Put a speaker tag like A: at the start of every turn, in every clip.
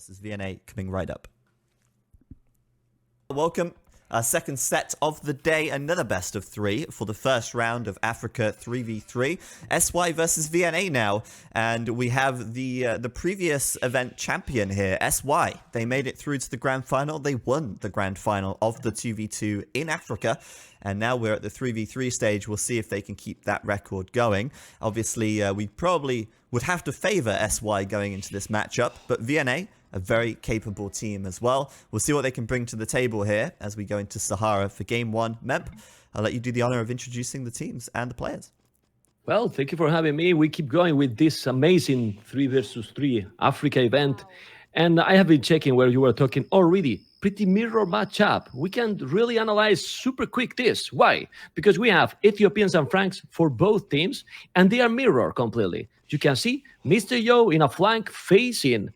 A: versus VNA coming right up. Welcome. Our second set of the day, another best of three for the first round of Africa 3v3. SY versus VNA now, and we have the previous event champion here, SY. They made it through to the grand final. They won the grand final of the 2v2 in Africa, and now we're at the 3v3 stage. We'll see if they can keep that record going. Obviously, we probably would have to favor SY going into this matchup, but VNA, a very capable team as well. We'll see what they can bring to the table here as we go into Sahara for game one. Memp, I'll let you do the honor of introducing the teams and the players.
B: Well, thank you for having me. We keep going with this amazing 3 versus 3 Africa event. And I have been checking where you were talking already. Pretty mirror matchup. We can really analyze super quick this. Why? Because we have Ethiopians and Franks for both teams, and they are mirror completely. You can see Mr. Yo in a flank facing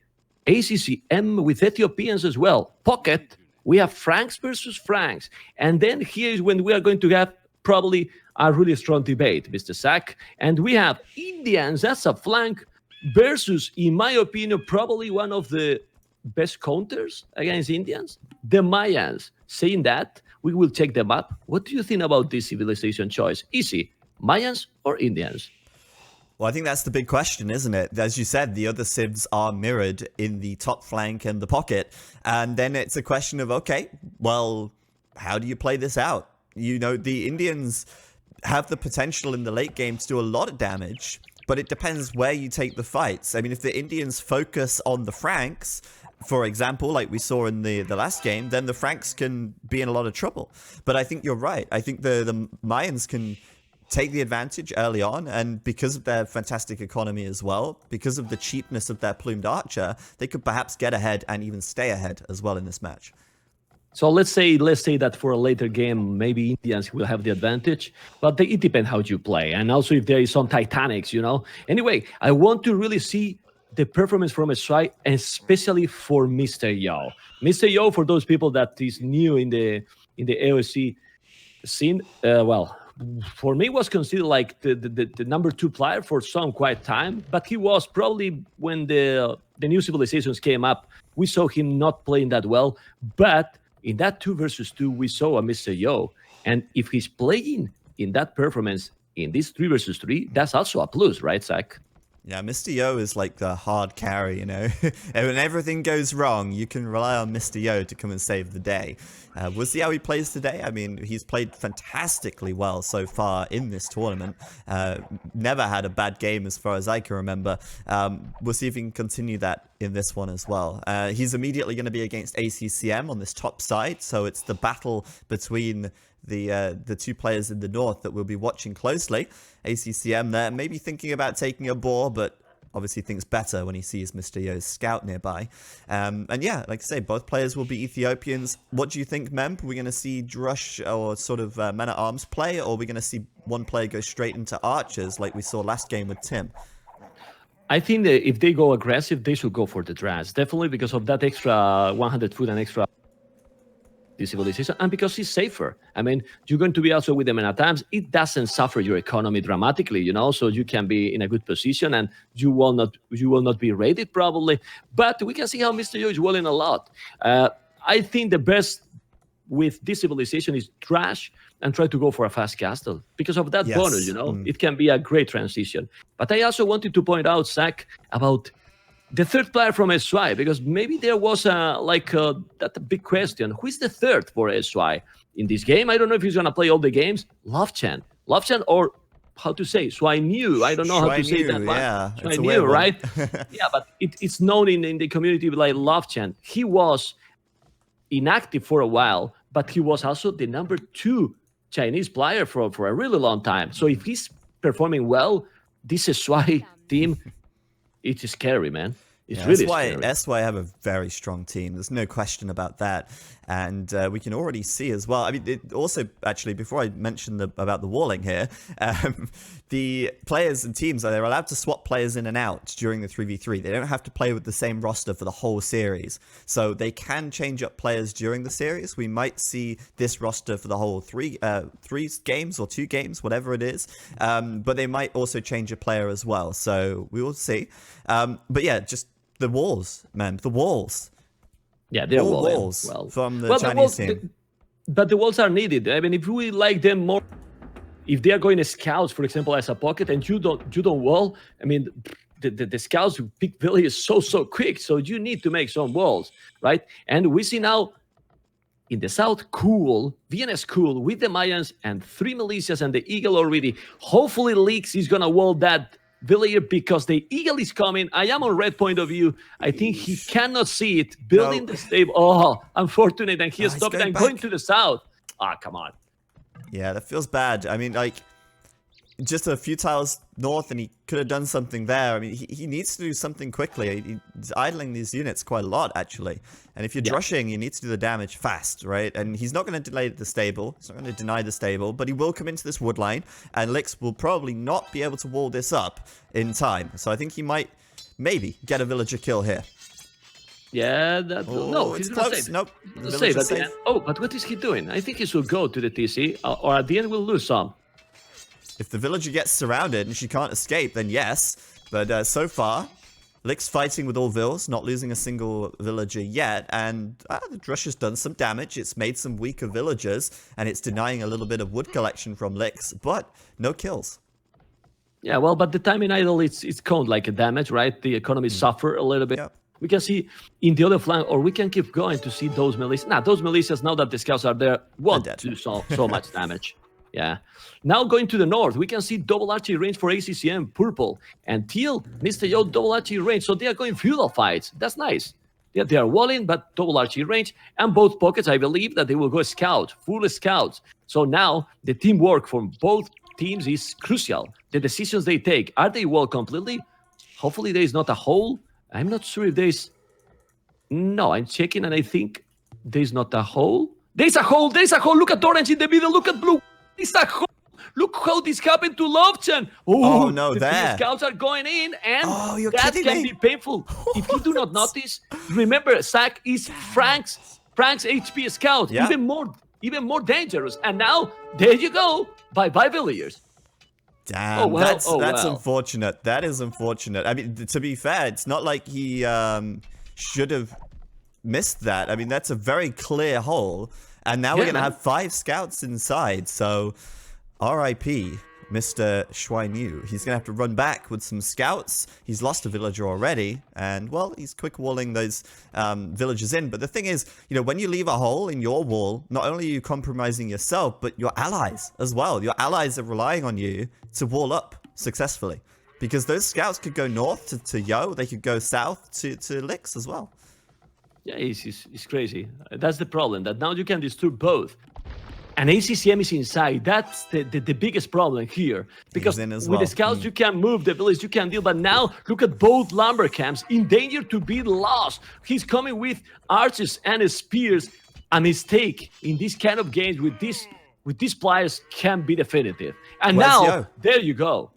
B: ACCM with Ethiopians as well. Pocket, we have Franks versus Franks. And then here is when we are going to have probably a really strong debate, Mr. Sack. And we have Indians as a flank versus, in my opinion, probably one of the best counters against Indians, the Mayans. Saying that, we will check them up. What do you think about this civilization choice? Easy, Mayans or Indians?
A: Well, I think that's the big question, isn't it? As you said, the other civs are mirrored in the top flank and the pocket. And then it's a question of, okay, well, how do you play this out? You know, the Indians have the potential in the late game to do a lot of damage, but it depends where you take the fights. I mean, if the Indians focus on the Franks, for example, like we saw in the last game, then the Franks can be in a lot of trouble. But I think you're right. I think the Mayans can take the advantage early on, and because of their fantastic economy as well, because of the cheapness of their plumed archer, they could perhaps get ahead and even stay ahead as well in this match.
B: So let's say that for a later game, maybe Indians will have the advantage, but it depends how you play, and also if there is some Titanics, you know. Anyway, I want to really see the performance from SY, especially for Mr. Yo. Mr. Yo, for those people that is new in the AOC scene, well, for me, was considered like the number 2 player for some quite time, but he was probably, when the new civilizations came up, we saw him not playing that well. But in that 2 versus 2, we saw a Mr. Yo, and if he's playing in that performance in this 3 versus 3, that's also a plus, right, Zach?
A: Yeah, Mr. Yo is like the hard carry, you know. And when everything goes wrong, you can rely on Mr. Yo to come and save the day. We'll see how he plays today. I mean, he's played fantastically well so far in this tournament. Never had a bad game as far as I can remember. We'll see if he can continue that in this one as well. He's immediately going to be against ACCM on this top side, so it's the battle between the 2 players in the north that we'll be watching closely. ACCM there, maybe thinking about taking a boar, but obviously thinks better when he sees Mr. Yo's scout nearby. And yeah, like I say, both players will be Ethiopians. What do you think, Memp? Are we going to see Drush or sort of men-at-arms play, or are we going to see one player go straight into archers like we saw last game with Tim?
B: I think that if they go aggressive, they should go for the Drush. Definitely because of that extra 100 food and extra civilization, and because it's safer. I mean, you're going to be also with them at times. It doesn't suffer your economy dramatically, you know, so you can be in a good position, and you will not be raided probably. But we can see how Mr. Yo is walling a lot. I think the best with this civilization is trash and try to go for a fast castle because of that bonus, you know. It can be a great transition. But I also wanted to point out, Zach, about the third player from SY, because maybe there was that big question. Who is the third for SY in this game? I don't know if he's going to play all the games. Lovechan, or how to say, Swineu. I don't know how to say that one.
A: Yeah,
B: Swineu, right? Yeah, but it's known in the community like Lovechan. He was inactive for a while, but he was also the number 2 Chinese player for a really long time. So if he's performing well, this SY team, it's scary, man. It's really scary.
A: SY have a very strong team. There's no question about that. And we can already see as well. I mean, it also, actually, before I mention about the walling here, the players and teams, they're allowed to swap players in and out during the 3v3. They don't have to play with the same roster for the whole series. So they can change up players during the series. We might see this roster for the whole three games or 2 games, whatever it is. But they might also change a player as well. So we will see. But yeah, just the walls, man. The walls.
B: Yeah, they're
A: All
B: well,
A: walls
B: well,
A: from the
B: well,
A: Chinese
B: walls,
A: team.
B: but the walls are needed. I mean, if we like them more, if they are going to scouts, for example, as a pocket, and you don't wall, I mean, the scouts who pick Billy is so quick. So you need to make some walls, right? And we see now in the south, cool, VNS cool with the Mayans and 3 militias and the Eagle already. Hopefully, Leaks is gonna wall that Villiers because the Eagle is coming. I am on red point of view. I think he cannot see it. Building the stable. Oh, unfortunate. And he has stopped it and going to the south. Ah, come on.
A: Yeah, that feels bad. I mean, like, just a few tiles north and he could have done something there. I mean, he needs to do something quickly. He's idling these units quite a lot, actually. And if you're drushing, you need to do the damage fast, right? And he's not going to delay the stable. He's not going to deny the stable, but he will come into this wood line, and Lix will probably not be able to wall this up in time. So I think he might, maybe, get a villager kill here.
B: Yeah, no,
A: it's
B: he's
A: close. Nope.
B: Save at the end. Oh, but what is he doing? I think he should go to the TC, or at the end we'll lose some.
A: If the villager gets surrounded and she can't escape, then yes. But so far, Lix fighting with all vills, not losing a single villager yet. And the Drush has done some damage. It's made some weaker villagers, and it's denying a little bit of wood collection from Lix, but no kills.
B: Yeah, well, but the timing idle, it's counted like a damage, right? The economy suffer a little bit.
A: Yep.
B: We can see in the other flank, or we can keep going to see those militias. Nah, those militias, now that the scouts are there, won't do so much damage. Yeah. Now going to the north, we can see double archery range for ACCM, purple, and teal, Mr. Yo, double archery range. So they are going feudal fights. That's nice. Yeah, they are walling, but double archery range. And both pockets, I believe that they will go scout, full scouts. So now the teamwork from both teams is crucial. The decisions they take, are they wall completely? Hopefully there is not a hole. I'm not sure if there's... No, I'm checking and I think there's not a hole. There's a hole. There's a hole. Look at orange in the middle. Look at blue. There's a hole. Look how this happened to Lovchen.
A: Oh, no,
B: the
A: there.
B: Scouts are going in, and
A: that
B: can be painful. If you do not notice, remember, Zach is Frank's HP scout.
A: Yeah.
B: Even more dangerous. And now, there you go. Bye-bye, Villiers.
A: Damn, that's unfortunate. That is unfortunate. I mean, to be fair, it's not like he should have missed that. I mean, that's a very clear hole. And now we're going to have 5 scouts inside. So, RIP, Mr. Shuaiyu. He's going to have to run back with some scouts. He's lost a villager already. And, well, he's quick walling those villagers in. But the thing is, you know, when you leave a hole in your wall, not only are you compromising yourself, but your allies as well. Your allies are relying on you to wall up successfully. Because those scouts could go north to Yo. They could go south to Lix as well.
B: Yeah, it's crazy. That's the problem, that now you can disturb both. And ACCM is inside. That's the biggest problem here. Because with the scouts, you can move the village, you can deal. But now, look at both lumber camps in danger to be lost. He's coming with archers and spears. A mistake in this kind of games with these players can be definitive. And now, there you go.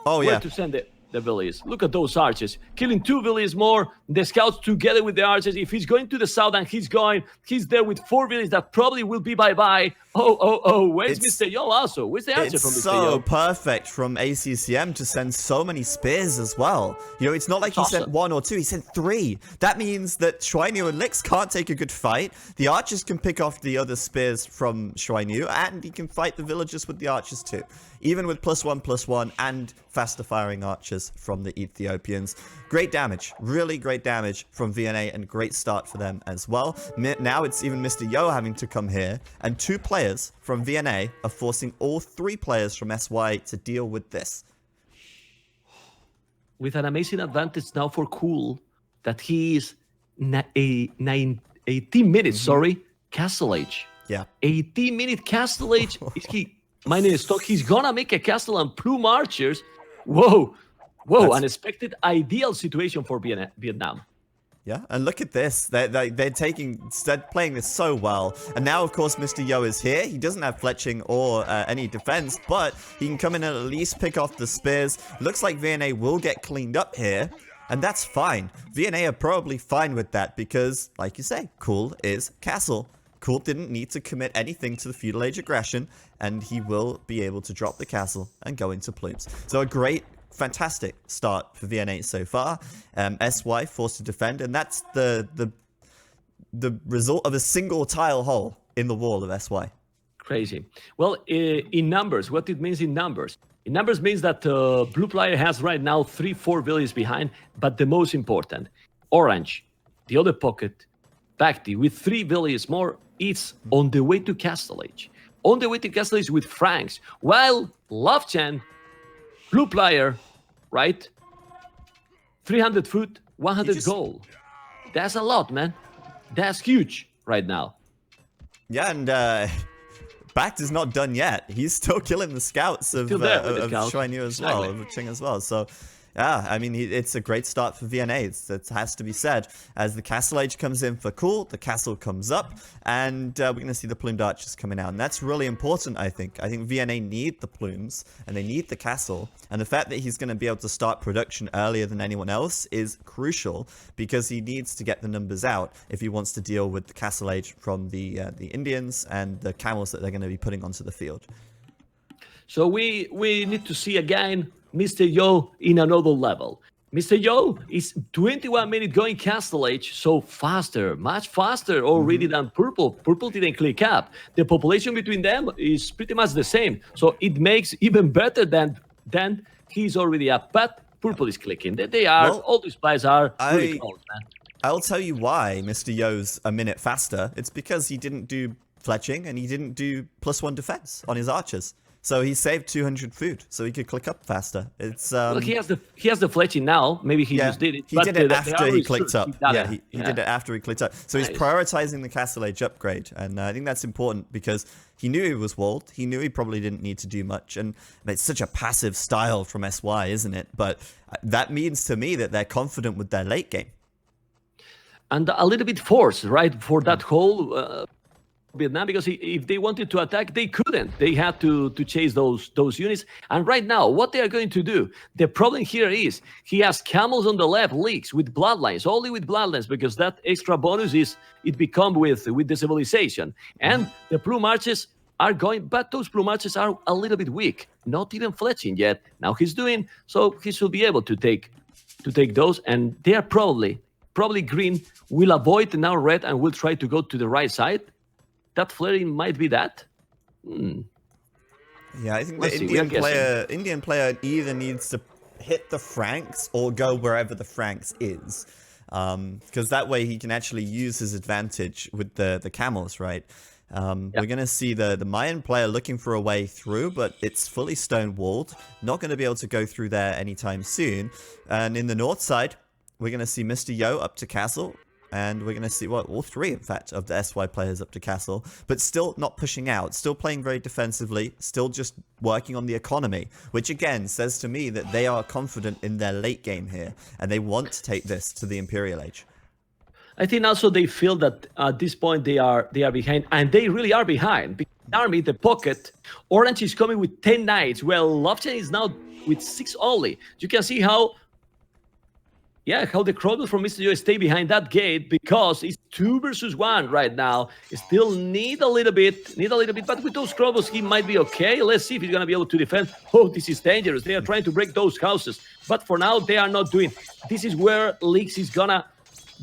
A: Oh,
B: Where to send the villiers. Look at those archers. Killing 2 villiers more. The scouts together with the archers. If he's going to the south and he's there with 4 villiers that probably will be bye-bye. Oh. Where's Mr. Yo also? Where's the archer from Mr. Yo?
A: It's so perfect from ACCM to send so many spears as well. You know, it's not like he sent 1 or 2. He sent 3. That means that Shuaiyu and Lix can't take a good fight. The archers can pick off the other spears from Shuaiyu, and he can fight the villagers with the archers too. Even with +1/+1 and faster firing archers from the Ethiopians. Great damage, really great damage from VNA, and great start for them as well. Now it's even Mr. Yo having to come here, and 2 players from VNA are forcing all 3 players from SY to deal with this.
B: With an amazing advantage now for Cool, that he is 18 minutes, Castle Age.
A: Yeah.
B: 18-minute Castle Age. Is he mining stock? He's gonna make a castle and plume archers. Whoa, unexpected ideal situation for Vietnam.
A: Yeah, and look at this. They're playing this so well. And now, of course, Mr. Yo is here. He doesn't have fletching or any defense, but he can come in and at least pick off the spears. Looks like VNA will get cleaned up here, and that's fine. VNA are probably fine with that because, like you say, Cool is castle. Cool didn't need to commit anything to the feudal age aggression, and he will be able to drop the castle and go into plumes. So a great fantastic start for VN8 so far. SY forced to defend, and that's the result of a single tile hole in the wall of SY.
B: Crazy. Well, in numbers, what it means in numbers? In numbers means that blue player has right now 3-4 villages behind, but the most important, orange, the other pocket, Bhakti, with 3 villages more, is on the way to Castle Age. On the way to Castle Age with Franks, while Lovchen, blue player, right? 300 foot, 100 gold. That's a lot, man. That's huge right now.
A: Yeah, and Bact is not done yet. He's still killing the scouts of Shuainyu as well, of Qing as well. So, yeah, I mean, it's a great start for VNA. It has to be said. As the Castle Age comes in for Cool, the castle comes up, and we're going to see the Plumed Archers coming out. And that's really important, I think. I think VNA need the Plumes, and they need the castle. And the fact that he's going to be able to start production earlier than anyone else is crucial, because he needs to get the numbers out if he wants to deal with the Castle Age from the Indians and the camels that they're going to be putting onto the field.
B: So we need to see again Mr. Yo in another level. Mr. Yo is 21 minutes going Castle Age, so faster, much faster already than Purple. Purple didn't click up. The population between them is pretty much the same, so it makes even better than he's already up. But Purple is clicking. They are, all these players are really close, man.
A: I'll tell you why Mr. Yo's a minute faster. It's because he didn't do fletching and he didn't do +1 defense on his archers. So he saved 200 food, so he could click up faster. It's
B: well, he has the fletching now. Maybe he just did it.
A: He did it after he clicked up. He did it after he clicked up. So he's prioritizing the Castle Age upgrade, and I think that's important because he knew he was walled. He knew he probably didn't need to do much, and it's such a passive style from SY, isn't it? But that means to me that they're confident with their late game.
B: And a little bit forced, right, for that whole Vietnam, because if they wanted to attack, they couldn't. They had to chase those units. And right now, what they are going to do, the problem here is he has camels on the left, leaks with bloodlines, only with bloodlines, because that extra bonus it become with the civilization. And the plume archers are going, but those plume archers are a little bit weak, not even fletching yet. Now he's doing, so he should be able to take those, and they are probably green will avoid now red and will try to go to the right side. That flaring might be that.
A: Yeah, I think the Indian player either needs to hit the Franks or go wherever the Franks is, because that way he can actually use his advantage with the camels, right? We're going to see the Mayan player looking for a way through, but it's fully stone walled. Not going to be able to go through there anytime soon. And in the north side, we're going to see Mr. Yo up to castle. And we're going to see, all three, in fact, of the SY players up to castle, but still not pushing out, still playing very defensively, still just working on the economy, which again says to me that they are confident in their late game here, and they want to take this to the Imperial Age.
B: I think also they feel that at this point they are behind, and they really are behind. Because the army, the pocket, Orange is coming with 10 knights, while Lovchen is now with 6 only. You can see how the Crows from Mr. Yo stay behind that gate, because it's 2 versus 1 right now. Still need a little bit, but with those Crows, he might be okay. Let's see if he's going to be able to defend. Oh, this is dangerous. They are trying to break those houses, but for now, they are not doing. This is where Leaks is going to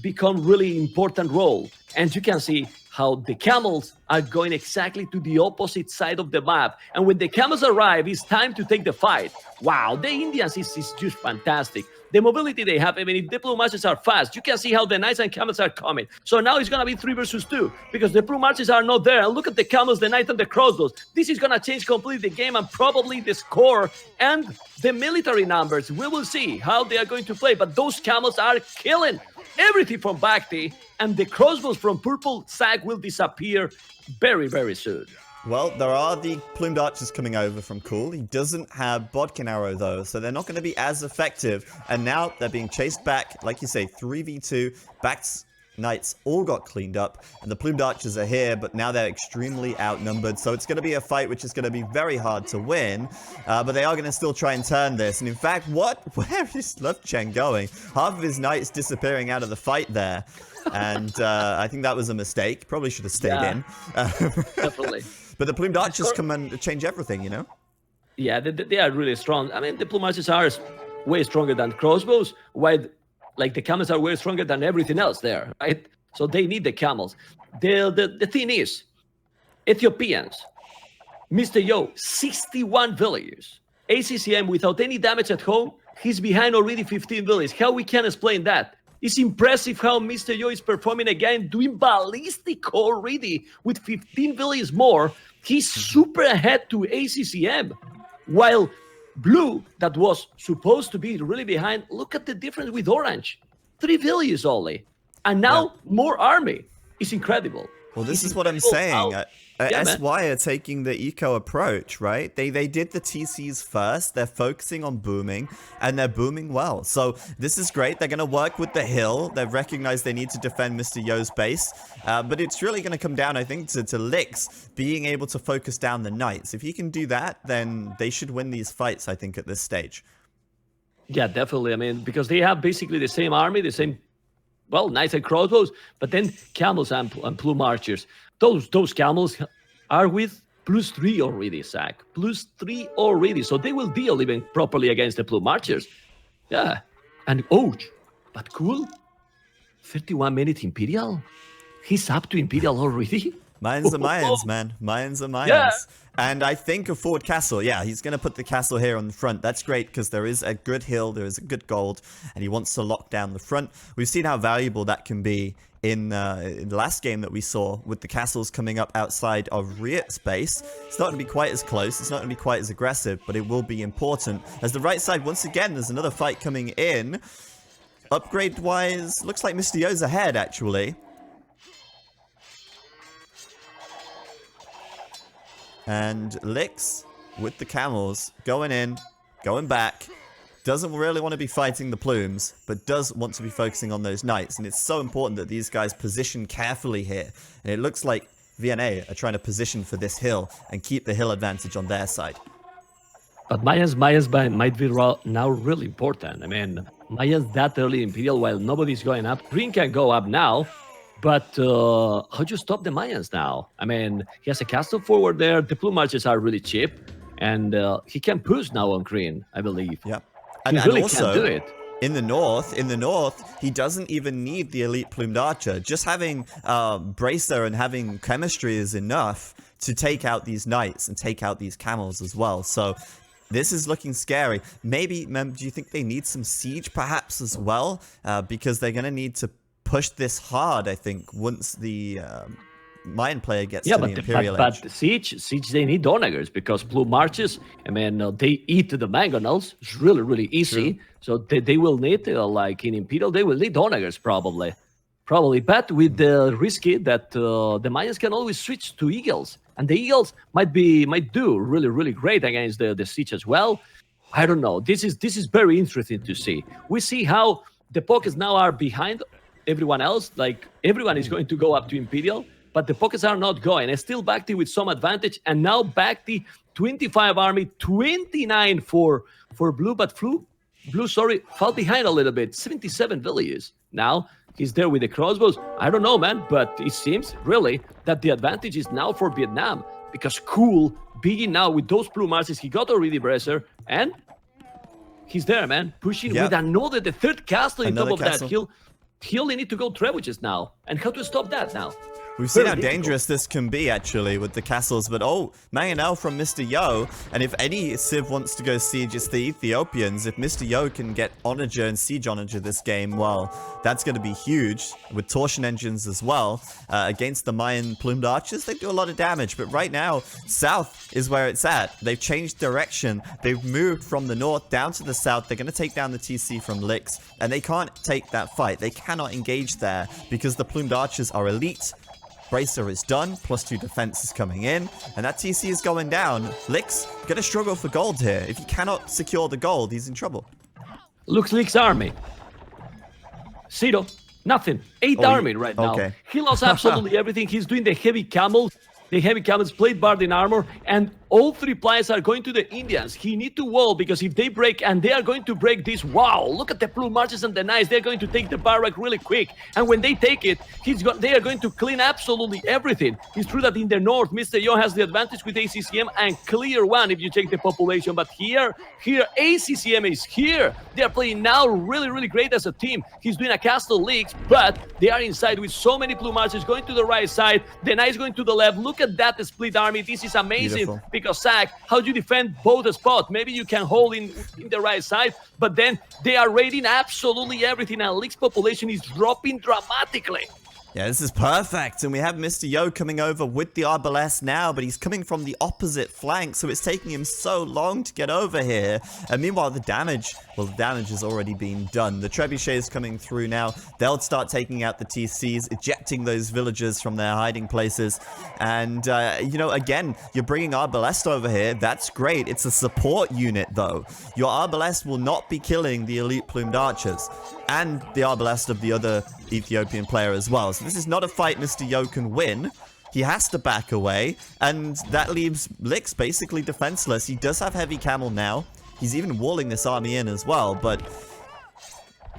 B: become really important role. And you can see how the camels are going exactly to the opposite side of the map. And when the camels arrive, it's time to take the fight. Wow, the Indians is just fantastic. The mobility they have, I mean, if the plume archers are fast, you can see how the knights and camels are coming. So now it's going to be 3 versus 2, because the plume archers are not there. And look at the camels, the knights, and the crossbows. This is going to change completely the game, and probably the score and the military numbers. We will see how they are going to play. But those camels are killing everything from Bhakti, and the crossbows from Purple Sag will disappear very, very soon.
A: Well, there are the Plumed Archers coming over from Cool. He doesn't have Bodkin Arrow, though, so they're not going to be as effective. And now they're being chased back, like you say, 3v2. Back's Knights all got cleaned up, and the Plumed Archers are here, but now they're extremely outnumbered. So it's going to be a fight which is going to be very hard to win, but they are going to still try and turn this. And in fact, where is Lovchen going? Half of his Knights disappearing out of the fight there. And I think that was a mistake. Probably should have stayed in.
B: Definitely.
A: But the Plumed Archers come and change everything, you know?
B: Yeah, they are really strong. I mean, the plumages are way stronger than crossbows, while like the camels are way stronger than everything else there, right? So they need the camels. The thing is, Ethiopians, Mr. Yo, 61 villagers. ACCM without any damage at home, he's behind already 15 villages. How we can explain that? It's impressive how Mr. Yo is performing again, doing ballistic already with 15 villages more. He's super ahead to ACCM. While Blue, that was supposed to be really behind, look at the difference with Orange. 3 villages only. And now more army. It's incredible.
A: Well, this is what I'm saying.
B: Yeah,
A: SY are taking the eco approach, right? They did the TCs first. They're focusing on booming, and they're booming well. So this is great. They're going to work with the hill. They've recognized they need to defend Mr. Yo's base. But it's really going to come down, I think, to Lix being able to focus down the knights. If he can do that, then they should win these fights, I think, at this stage.
B: Yeah, definitely. I mean, because they have basically the same army, the same, well, knights and crossbows, but then camels and plume archers. Those camels are with +3 already, Zach. +3 already. So they will deal even properly against the plume archers. Yeah. And ouch. But cool. 31 minute Imperial? He's up to Imperial already?
A: Mayans are Mayans, man. Mayans are Mayans.
B: Yeah.
A: And I think a forward castle, yeah, he's going to put the castle here on the front. That's great because there is a good hill, there is a good gold, and he wants to lock down the front. We've seen how valuable that can be in the last game that we saw with the castles coming up outside of Riot's base. It's not going to be quite as close, it's not going to be quite as aggressive, but it will be important. As the right side, once again, there's another fight coming in. Upgrade-wise, looks like Mr. Yo's ahead, actually. And Lix with the camels going in, going back. Doesn't really want to be fighting the plumes, but does want to be focusing on those knights. And it's so important that these guys position carefully here. And it looks like VNA are trying to position for this hill and keep the hill advantage on their side.
B: But Maya's might be now really important. I mean, Maya's that early Imperial while nobody's going up. Green can go up now. But how do you stop the Mayans now? I mean, he has a castle forward there. The plume archers are really cheap. And he can push now on green, I believe.
A: Yeah.
B: He really can do it.
A: In the north, he doesn't even need the elite plumed archer. Just having bracer and having chemistry is enough to take out these knights and take out these camels as well. So this is looking scary. Maybe, do you think they need some siege perhaps as well? Because they're going to need to push this hard, I think, once the Mayan player gets to the Imperial Edge.
B: But Siege, they need onagers because plume archers, I mean, they eat the mangonels. It's really, really easy.
A: True.
B: So they will need, like in Imperial, they will need onagers probably. But with the risky that the Mayans can always switch to Eagles. And the Eagles might do really, really great against the Siege as well. I don't know. This is very interesting to see. We see how the pockets now are behind everyone else. Like, everyone is going to go up to Imperial. But the pockets are not going. And still Bhakti with some advantage. And now Bhakti, 25 army, 29 for Blue. But Blue, fell behind a little bit. 77 villages. Now he's there with the crossbows. I don't know, man. But it seems really that the advantage is now for Vietnam. Because Cool, being now with those plume archers, he got already Bracer. And he's there, man. Pushing with the third castle on top of that hill. He only need to go trebuchets now. And how to stop that now?
A: We've seen how dangerous this can be, actually, with the castles. But, Mangonel from Mr. Yo. And if any Civ wants to go siege, it's the Ethiopians. If Mr. Yo can get Onager and siege Onager this game, well, that's going to be huge. With torsion engines as well. Against the Mayan plumed archers, they do a lot of damage. But right now, south is where it's at. They've changed direction. They've moved from the north down to the south. They're going to take down the TC from Lix. And they can't take that fight. They cannot engage there because the plumed archers are elite. Bracer is done, +2 defense is coming in, and that TC is going down. Lix gonna struggle for gold here. If he cannot secure the gold, he's in trouble.
B: Looks Lix army. Zero. Nothing. 8 army right now.
A: Okay.
B: He lost absolutely everything. He's doing the heavy camels. The heavy camels, plate bard in armor, and all 3 players are going to the Indians. He need to wall, because if they break, and they are going to break this, wow, look at the blue marches and the knights. They're going to take the barrack really quick. And when they take it, they are going to clean absolutely everything. It's true that in the north, Mr. Yo has the advantage with ACCM and clear one if you check the population. But here, ACCM is here. They are playing now really, really great as a team. He's doing a castle leagues, but they are inside with so many blue marches going to the right side. The knights going to the left. Look at that split army. This is amazing.
A: Beautiful.
B: Because Zach, how do you defend both spots? Maybe you can hold in the right side, but then they are raiding absolutely everything, and League's population is dropping dramatically.
A: Yeah, this is perfect. And we have Mr. Yo coming over with the Arbalest now, but he's coming from the opposite flank, so it's taking him so long to get over here. And meanwhile, the damage has already been done. The Trebuchet is coming through now. They'll start taking out the TCs, ejecting those villagers from their hiding places. And, you know, again, you're bringing Arbalest over here. That's great. It's a support unit, though. Your Arbalest will not be killing the elite plumed archers and the Arbalest of the other Ethiopian player as well. So this is not a fight Mr. Yo can win. He has to back away, and that leaves Lix basically defenseless. He does have heavy camel now. He's even walling this army in as well, but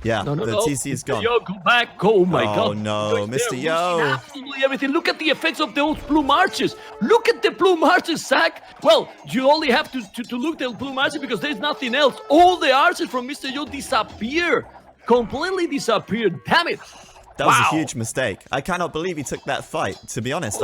A: yeah, the TC is gone.
B: Yo, go back. Oh my God.
A: Oh no, Mr. Yo.
B: Absolutely everything. Look at the effects of those blue marches. Look at the blue marches, Zach. Well, you only have to look at the blue marches because there's nothing else. All the archers from Mr. Yo disappear. Completely disappeared. Damn it.
A: That was a huge mistake. I cannot believe he took that fight, to be honest.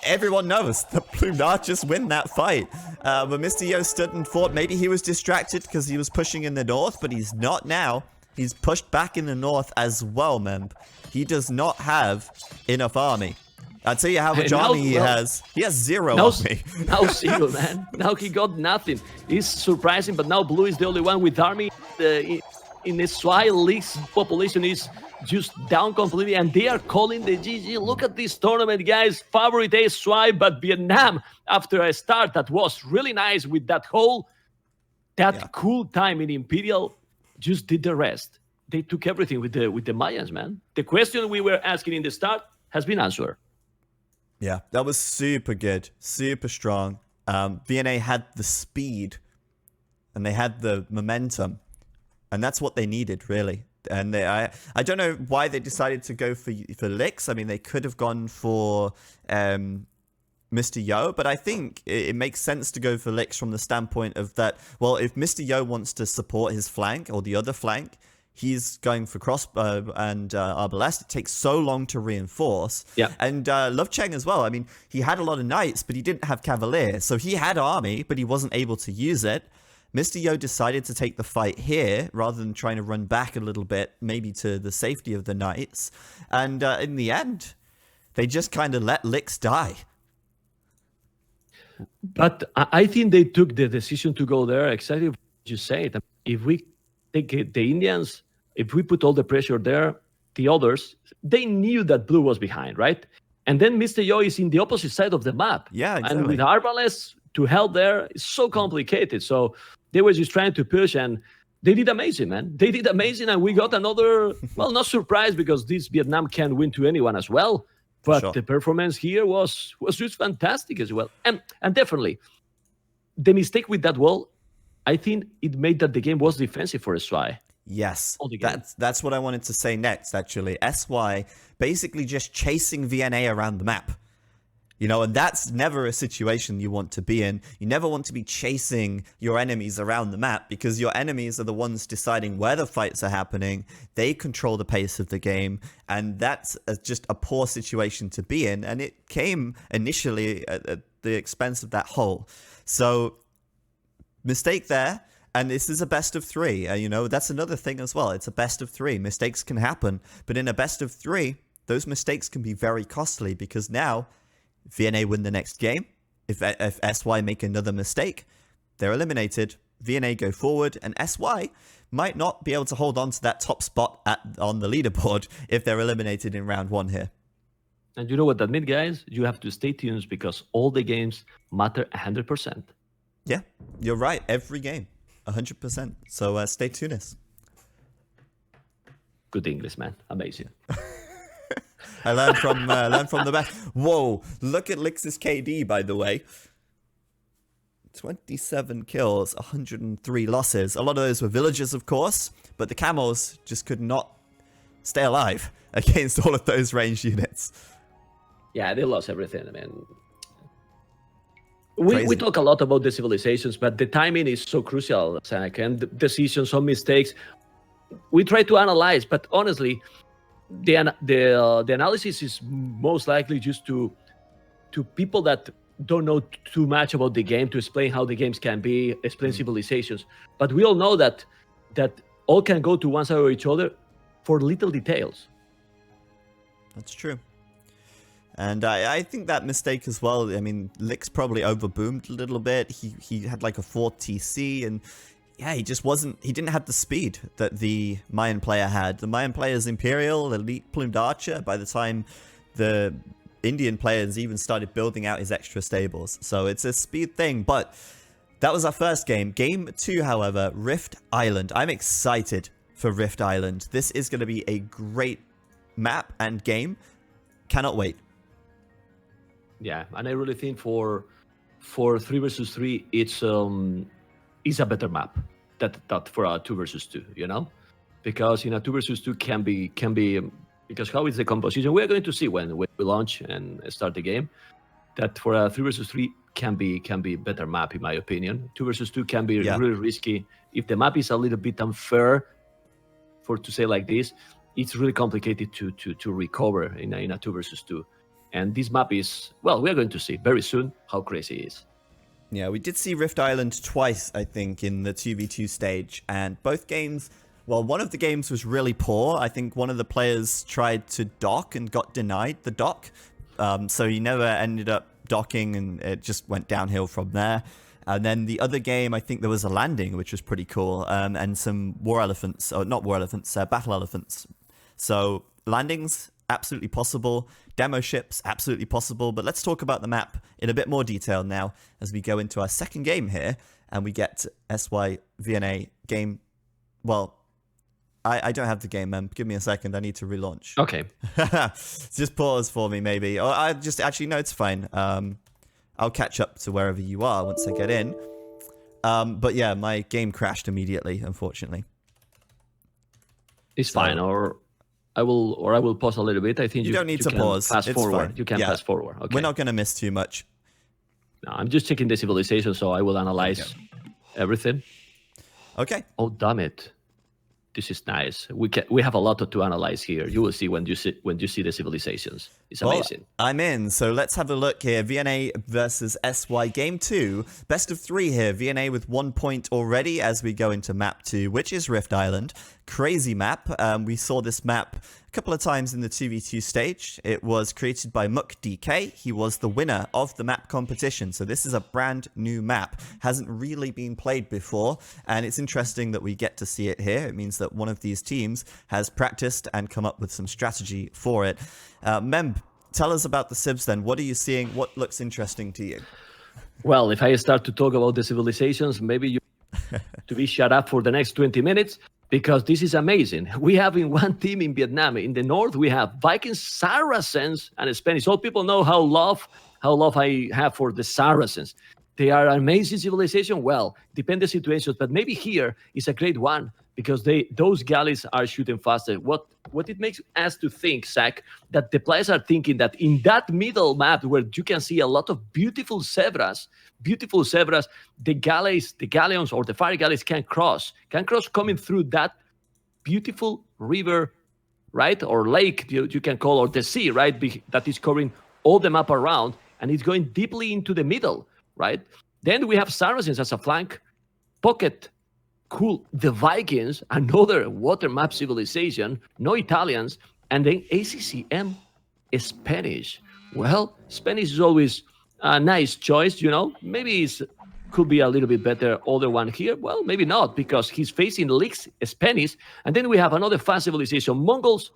A: Everyone knows the plumed archers win that fight. But Mr. Yo stood and fought. Maybe he was distracted because he was pushing in the north, but he's not now. He's pushed back in the north as well, Memb. He does not have enough army. I'll tell you how much army he has. He has zero army.
B: Now zero, man. Now he got nothing. It's surprising, but now Blue is the only one with army. In the SWI League's population is just down completely, and they are calling the GG. Look at this tournament, guys. Favorite is SWI, but Vietnam, after a start that was really nice with that cool time in Imperial, just did the rest. They took everything with the Mayans, man. The question we were asking in the start has been answered.
A: Yeah, that was super good, super strong. VNA had the speed, and they had the momentum. And that's what they needed, really. And I don't know why they decided to go for Lix. I mean, they could have gone for Mr. Yo, but I think it makes sense to go for Lix from the standpoint of that, well, if Mr. Yo wants to support his flank or the other flank, he's going for crossbow and Arbalest. It takes so long to reinforce.
B: Yeah.
A: And Love Cheng as well. I mean, he had a lot of knights, but he didn't have cavalier. So he had army, but he wasn't able to use it. Mr. Yo decided to take the fight here rather than trying to run back a little bit, maybe to the safety of the knights. And in the end, they just kind of let Lix die.
B: But I think they took the decision to go there exactly what you said. If we take the Indians, if we put all the pressure there, the others, they knew that Blue was behind, right? And then Mr. Yo is in the opposite side of the map.
A: Yeah, exactly.
B: And with Arbalest to help there, it's so complicated. So they were just trying to push, and they did amazing, man. They did amazing, and we got another, well, not surprise, because this Vietnam can win to anyone as well. But the performance here was just fantastic as well. And definitely, the mistake with that wall, I think it made that the game was defensive for SY.
A: Yes, that's what I wanted to say next, actually. SY basically just chasing VNA around the map. You know, and that's never a situation you want to be in. You never want to be chasing your enemies around the map, because your enemies are the ones deciding where the fights are happening. They control the pace of the game, and that's just a poor situation to be in. And it came initially at the expense of that hole. So, mistake there. And this is a best of three. You know, that's another thing as well. It's a best of three. Mistakes can happen. But in a best of three, those mistakes can be very costly, because now VNA win the next game. If SY make another mistake, they're eliminated. VNA go forward, and SY might not be able to hold on to that top spot on the leaderboard if they're eliminated in round one here.
B: And you know what that means, guys? You have to stay tuned, because all the games matter 100%.
A: Yeah, you're right. Every game, 100%. So stay tuned.
B: Good English, man. Amazing.
A: I learned from the best. Whoa, look at Lix's KD, by the way. 27 kills, 103 losses. A lot of those were villagers, of course, but the camels just could not stay alive against all of those ranged units.
B: Yeah, they lost everything. I mean, we talk a lot about the civilizations, but the timing is so crucial, Zach, and the decisions, some mistakes. We try to analyze, but honestly, the analysis is most likely just to people that don't know too much about the game, to explain how the games can be, explain civilizations. But we all know that all can go to one side or each other for little details.
A: That's true. And I think that mistake as well, I mean, Lix probably overboomed a little bit. He had like a 4 TC, and yeah, he didn't have the speed that the Mayan player had. The Mayan player's Imperial, elite plumed archer, by the time the Indian players even started building out his extra stables. So it's a speed thing, but that was our first game. Game 2, however, Rift Island. I'm excited for Rift Island. This is going to be a great map and game. Cannot wait.
B: Yeah, and I really think for 3 versus 3, it's a better map that for a 2 versus 2, you know, because in a 2 versus 2 can be because how is the composition? We're going to see when we launch and start the game. That for a 3 versus 3 can be better map, in my opinion. 2 versus 2 can be really risky. If the map is a little bit unfair, to say like this, it's really complicated to recover in a 2 versus 2. And this map is, well, we're going to see very soon how crazy it is.
A: Yeah, we did see Rift Island twice, I think, in the 2v2 stage, and both games, well, one of the games was really poor. I think one of the players tried to dock and got denied the dock, so he never ended up docking, and it just went downhill from there. And then the other game, I think there was a landing, which was pretty cool, and some war elephants, or not war elephants, battle elephants. So landings, absolutely possible. Demo ships, absolutely possible. But let's talk about the map in a bit more detail now as we go into our second game here, and we get SY VNA game. Well, I don't have the game, man. Give me a second. I need to relaunch.
B: Okay.
A: Just pause for me, maybe. Or I just actually, no, it's fine. I'll catch up to wherever you are once I get in. But yeah, my game crashed immediately, unfortunately.
B: It's fine, or I will pause a little bit. I think
A: you don't need to pause.
B: Fast forward.
A: Fine.
B: You can fast forward. Okay.
A: We're not going to miss too much.
B: No, I'm just checking the civilization, so I will analyze everything.
A: Okay.
B: Oh, damn it! This is nice. We have a lot to analyze here. You will see when you see the civilizations. It's amazing.
A: Well, I'm in. So let's have a look here. VNA versus SY game 2. Best of 3 here. VNA with 1 point already as we go into map 2, which is Rift Island. Crazy map. We saw this map a couple of times in the 2v2 stage. It was created by MuckDK. He was the winner of the map competition. So this is a brand new map. Hasn't really been played before. And it's interesting that we get to see it here. It means that one of these teams has practiced and come up with some strategy for it. Mem, tell us about the civs then. What are you seeing? What looks interesting to you?
B: Well, if I start to talk about the civilizations, maybe you to be shut up for the next 20 minutes. Because this is amazing. We have in one team in Vietnam. In the north, we have Vikings, Saracens, and Spanish. All people know how love I have for the Saracens. They are an amazing civilization. Well, depend the situations, but maybe here is a great one because those galleys are shooting faster. What it makes us to think, Zach, that the players are thinking that in that middle map where you can see a lot of beautiful zebras, the galleons or the fire galleys can cross coming through that beautiful river, right? Or lake, you can call, or the sea, right? That is covering all the map around, and it's going deeply into the middle, right? Then we have Saracens as a flank, pocket, cool. The Vikings, another water map civilization, no Italians, and then ACCM, Spanish. Well, Spanish is always a nice choice, you know. Maybe it could be a little bit better other one here. Well, maybe not, because he's facing Lix, Spanish. And then we have another fast civilization, Mongols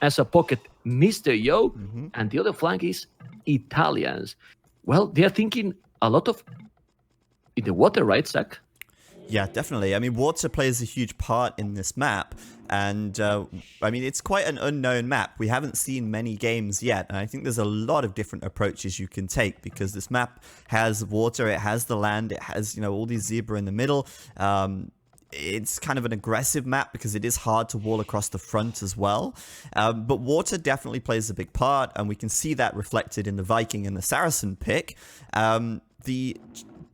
B: as a pocket, Mr. Yo. Mm-hmm. And the other flank is Italians. Well, they're thinking a lot of in the water, right, Zach?
A: Yeah, definitely. I mean, water plays a huge part in this map. And, I mean, it's quite an unknown map. We haven't seen many games yet. And I think there's a lot of different approaches you can take because this map has water, it has the land, it has, you know, all these zebra in the middle. It's kind of an aggressive map because it is hard to wall across the front as well. But water definitely plays a big part, and we can see that reflected in the Viking and the Saracen pick. The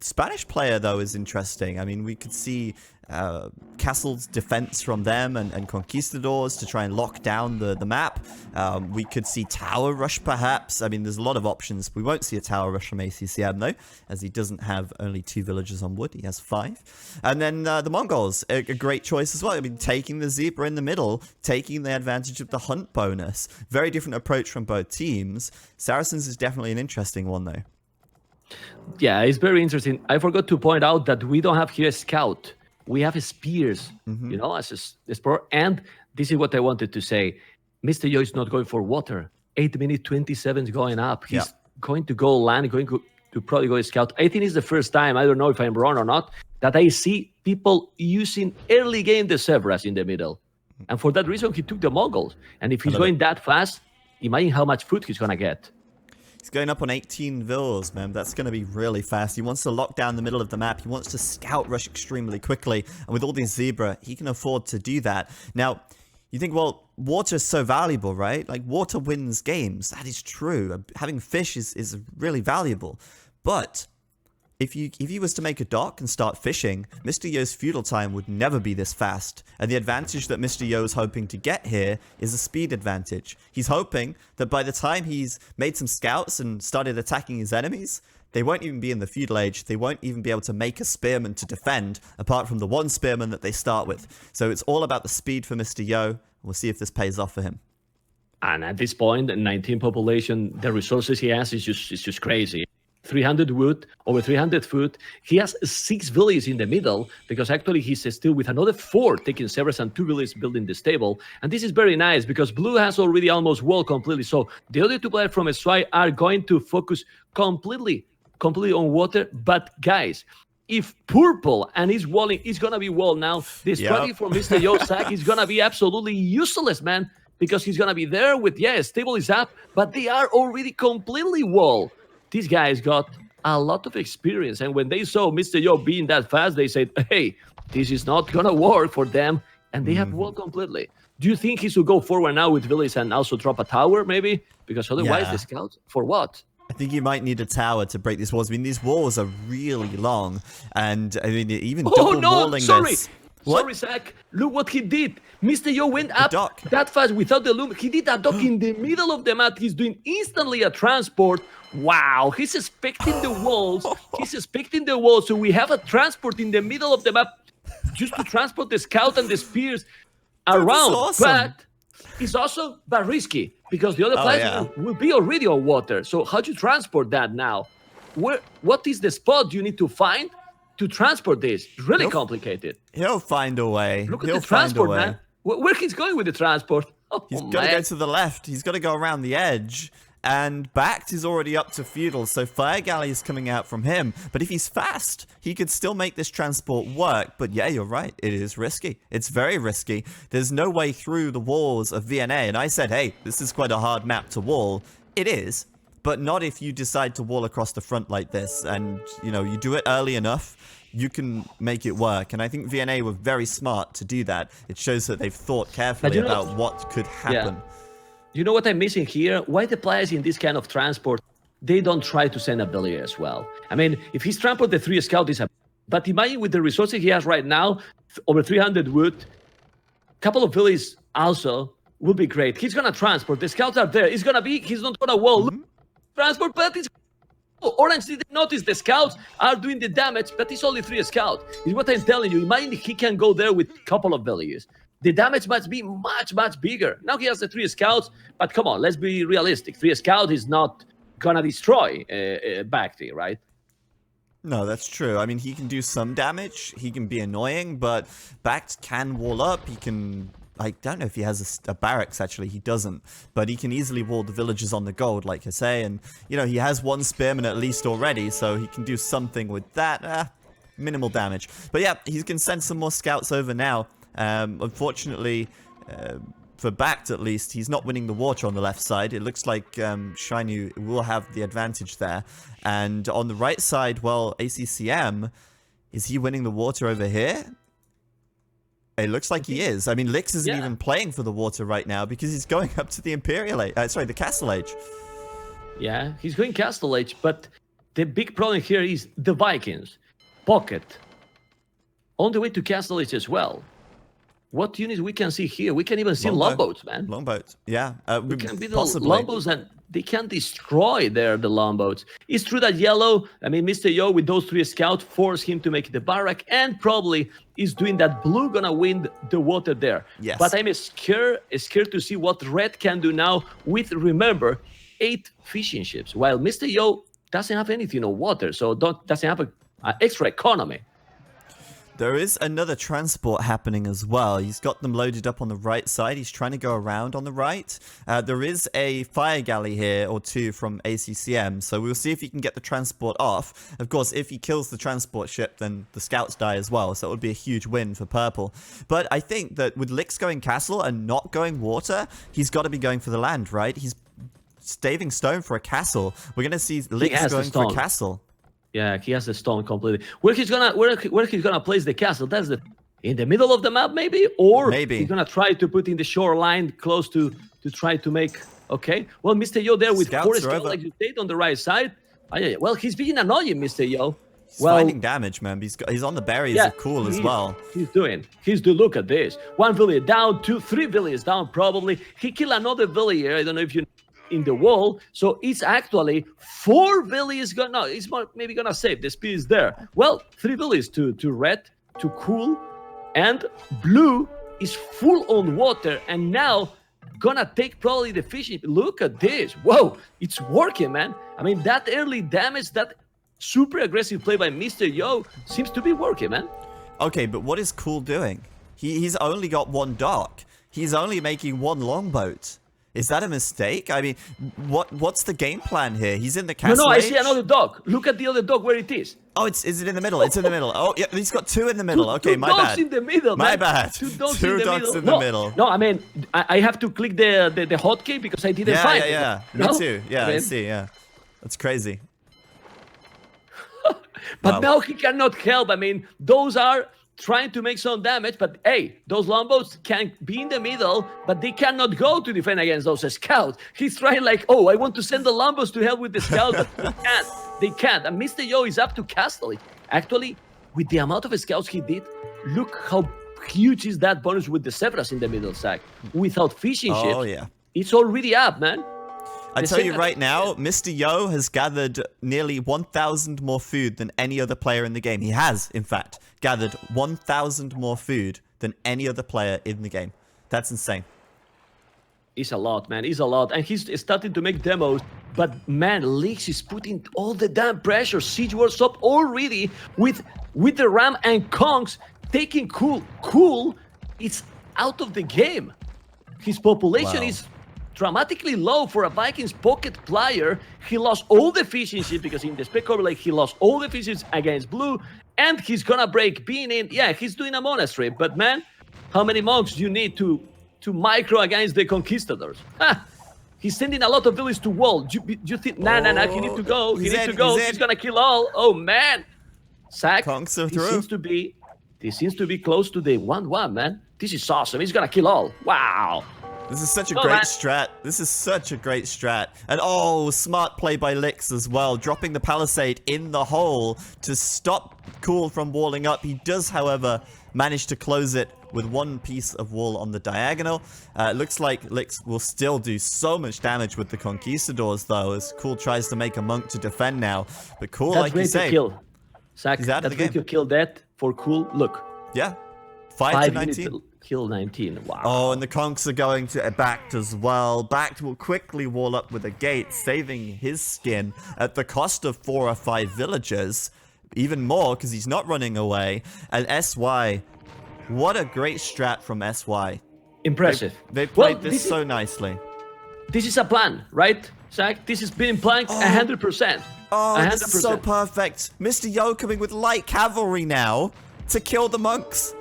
A: Spanish player, though, is interesting. I mean, we could see Castle's defense from them and Conquistadors to try and lock down the map. We could see Tower Rush, perhaps. I mean, there's a lot of options. We won't see a Tower Rush from ACCM, though, as he doesn't have only 2 villagers on wood. He has 5. And then the Mongols, a great choice as well. I mean, taking the Zebra in the middle, taking the advantage of the hunt bonus. Very different approach from both teams. Saracens is definitely an interesting one, though.
B: Yeah, it's very interesting. I forgot to point out that we don't have here a scout. We have spears, you know, as a sport. And this is what I wanted to say. Mr. Yo is not going for water. 8 minute 27 is going up. He's going to go land, going to probably go scout. I think it's the first time, I don't know if I'm wrong or not, that I see people using early game the zebras in the middle. And for that reason, he took the Mongols. And if he's going that fast, imagine how much food he's going to get.
A: He's going up on 18 vills, man. That's going to be really fast. He wants to lock down the middle of the map. He wants to scout rush extremely quickly. And with all these zebra, he can afford to do that. Now, you think, well, water is so valuable, right? Like, water wins games. That is true. Having fish is really valuable. But if he was to make a dock and start fishing, Mr. Yo's feudal time would never be this fast. And the advantage that Mr. Yo is hoping to get here is a speed advantage. He's hoping that by the time he's made some scouts and started attacking his enemies, they won't even be in the feudal age. They won't even be able to make a spearman to defend, apart from the one spearman that they start with. So it's all about the speed for Mr. Yo. We'll see if this pays off for him.
B: And at this point, 19 population, the resources he has is just crazy. 300 wood, over 300 food. He has 6 villages in the middle because actually he's still with another 4 taking servers and 2 villages building the stable. And this is very nice because blue has already almost walled completely. So the other 2 players from SY are going to focus completely on water. But guys, if purple and his walling is going to be walled now, the strategy for Mr. Yosak is going to be absolutely useless, man, because he's going to be there with, stable is up, but they are already completely walled. These guys got a lot of experience, and when they saw Mr. Yo being that fast, they said, hey, this is not gonna work for them, and they have won completely. Do you think he should go forward now with Villis and also drop a tower, maybe? Because otherwise, the scouts, for what?
A: I think you might need a tower to break these walls. I mean, these walls are really long, and I mean, even double walling this. What?
B: Sorry, Zach. Look what he did. Mr. Yo went up that fast without the loom. He did a dock in the middle of the map. He's doing instantly a transport. Wow, he's expecting the walls. He's expecting the walls. So we have a transport in the middle of the map just to transport the scout and the spears around.
A: Awesome.
B: But it's awesome, but risky because the other players will be already on water. So how do you transport that now? What is the spot you need to find to transport this? It's really complicated.
A: He'll find a way.
B: Look at the transport, man. Where he's going with the transport?
A: He's got to go to the left. He's got to go around the edge. And Backed is already up to feudal, so Fire Galley is coming out from him. But if he's fast, he could still make this transport work. But yeah, you're right. It is risky. It's very risky. There's no way through the walls of VNA. And I said, hey, this is quite a hard map to wall. It is. But not if you decide to wall across the front like this. And, you know, you do it early enough, you can make it work. And I think VNA were very smart to do that. It shows that they've thought carefully about what could happen.
B: Yeah. You know what I'm missing here? Why the players in this kind of transport, they don't try to send a villager as well. I mean, if he's transport the 3 scout is a... But imagine with the resources he has right now, over 300 wood, couple of villagers also will be great. He's going to transport. The scouts are there. He's not going to wall. Transport, but it's... Orange didn't notice the scouts are doing the damage, but it's only 3 scouts. Is what I'm telling you. Imagine he can go there with a couple of villagers. The damage must be much, much bigger. Now he has the 3 scouts, but come on, let's be realistic. 3 scouts is not gonna destroy Bacti, right?
A: No, that's true. I mean, he can do some damage. He can be annoying, but Backed can wall up. He can... I don't know if he has a barracks, actually. He doesn't. But he can easily wall the villagers on the gold, like I say. And, you know, he has 1 spearman at least already, so he can do something with that. minimal damage. But yeah, he can send some more scouts over now. Unfortunately, for Bact at least, he's not winning the water on the left side. It looks like Shinu will have the advantage there. And on the right side, well, ACCM, is he winning the water over here? It looks like he is. I mean, Lix isn't even playing for the water right now because he's going up to the Imperial Age. Sorry, the Castle Age.
B: Yeah, he's going Castle Age, but the big problem here is the Vikings. Pocket. On the way to Castle Age as well. What units we can see here? We can even see longboats, man.
A: Longboats, yeah.
B: We can be the longboats, and they can destroy the longboats. It's true that yellow, I mean, Mr. Yo with those 3 scouts force him to make the barrack, and probably is doing that blue gonna win the water there.
A: Yes.
B: But I'm scared to see what red can do now with, remember, 8 fishing ships, while Mr. Yo doesn't have anything on water, so doesn't have an extra economy.
A: There is another transport happening as well. He's got them loaded up on the right side. He's trying to go around on the right. There is a fire galley here or 2 from ACCM, so we'll see if he can get the transport off. Of course, if he kills the transport ship, then the scouts die as well, so it would be a huge win for purple. But I think that with Lix going castle and not going water, he's got to be going for the land, right? He's staving stone for a castle. We're going to see Lix going for a castle.
B: Yeah, he has the stone completely. Where he's gonna place the castle? That's in the middle of the map, maybe, or
A: maybe
B: he's gonna try to put in the shoreline close to try to make. Okay, well, Mr. Yo there with 4 scouts, like you said, on the right side. Well, he's being annoying, Mr. Yo.
A: He's finding damage, man. He's on the barriers of cool as well.
B: He's doing. Look at this. 1 village down, 2, 3 villages down. Probably he killed another villager. I don't know if you. In the wall, so it's actually 4 villages gonna. No, it's maybe gonna save. The speed is there. Well, 3 villages to red, to cool, and blue is full on water, and now gonna take probably the fishing. Look at this. Whoa, it's working, man. I mean, that early damage, that super aggressive play by Mr. Yo seems to be working, man.
A: Okay, but what is Cool doing? He's only got 1 dock. He's only making 1 longboat. Is that a mistake? I mean, what's the game plan here? He's in the castle.
B: No, I see another dog. Look at the other dog where it is.
A: Oh, is it in the middle? It's in the middle. Oh, yeah, he's got 2 in the middle. Okay, my bad.
B: 2 dogs in the middle, man.
A: My bad.
B: 2 dogs,
A: 2 dogs in the middle.
B: No, I mean, I have to click the hotkey because I didn't find it.
A: Yeah. Me too. Yeah, I see, yeah. That's crazy.
B: But now he cannot help. I mean, those are trying to make some damage, but hey, those longboats can be in the middle, but they cannot go to defend against those scouts. He's trying like, oh, I want to send the longboats to help with the scouts, but they can't. They can't. And Mr. Yo is up to castle it. Actually, with the amount of scouts he did, look how huge is that bonus with the Zebras in the middle sack. Without fishing ships, it's already up, man.
A: I tell you right now, Mr. Yo has gathered nearly 1,000 more food than any other player in the game. He has, in fact, gathered 1,000 more food than any other player in the game. That's insane.
B: It's a lot, man. It's a lot. And he's starting to make demos. But, man, Lix is putting all the damn pressure. Siege Wars up already with the Ram and Kongs taking Cool. Cool, it's out of the game. His population is dramatically low for a Vikings pocket player. He lost all the efficiency because in the spec overlay he lost all the efficiency against blue, and he's gonna break being in. Yeah, he's doing a monastery, but man, how many monks do you need to micro against the conquistadors? He's sending a lot of villages to wall. Do you think? Nah, he need to go. He needs to go. He's gonna kill all. Oh man, Sack. This seems to be close to the 1-1, man. This is awesome. He's gonna kill all. Wow.
A: This is such a great strat. This is such a great strat. And oh, smart play by Lix as well, dropping the palisade in the hole to stop Cool from walling up. He does, however, manage to close it with 1 piece of wall on the diagonal. It looks like Lix will still do so much damage with the Conquistadors, though, as Cool tries to make a monk to defend now. But Cool, like you say,
B: Sack,
A: he's out of the game.
B: To kill that for Cool. Look.
A: Yeah. 5 to 19.
B: Kill 19. Wow.
A: Oh, and the Conks are going to Bact as well. Bact will quickly wall up with a gate, saving his skin at the cost of 4 or 5 villagers. Even more, because he's not running away. And SY, what a great strat from SY.
B: Impressive.
A: They played this so nicely.
B: This is a plan, right, Zach? This has been planned 100%.
A: Oh, this is so
B: 100%.
A: perfect. Mr. Yo coming with light cavalry now to kill the monks.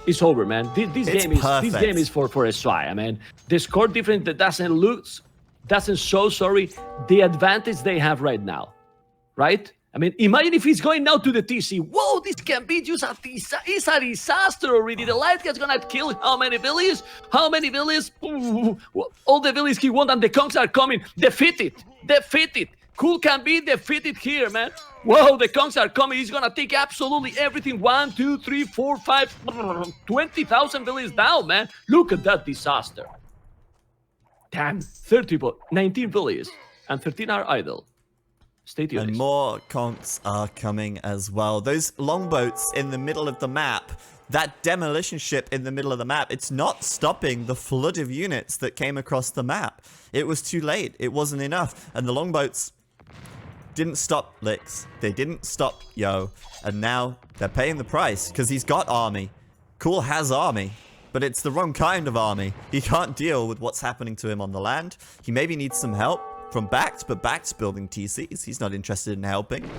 B: It's over, man. This game is for SY. I mean, the score difference that doesn't show, sorry, the advantage they have right now, right? I mean, imagine if he's going now to the TC. Whoa, this can be just it's a disaster already. The light guy's gonna kill how many villages? How many villages? Ooh, all the villages he won, and the Kongs are coming. Defeated. Cool can be defeated here, man. Whoa, the Kongs are coming. He's gonna take absolutely everything. 1, 2, 3, 4, 5, 20,000 villages down, man. Look at that disaster. Damn, 19 villages, and 13 are idle. Stay tuned.
A: And more conks are coming as well. Those longboats in the middle of the map, that demolition ship in the middle of the map, it's not stopping the flood of units that came across the map. It was too late. It wasn't enough. And the longboats didn't stop Licks. They didn't stop Yo. And now they're paying the price because he's got army. Cool has army, but it's the wrong kind of army. He can't deal with what's happening to him on the land. He maybe needs some help from Bact, but Bact's building TCs. He's not interested in helping.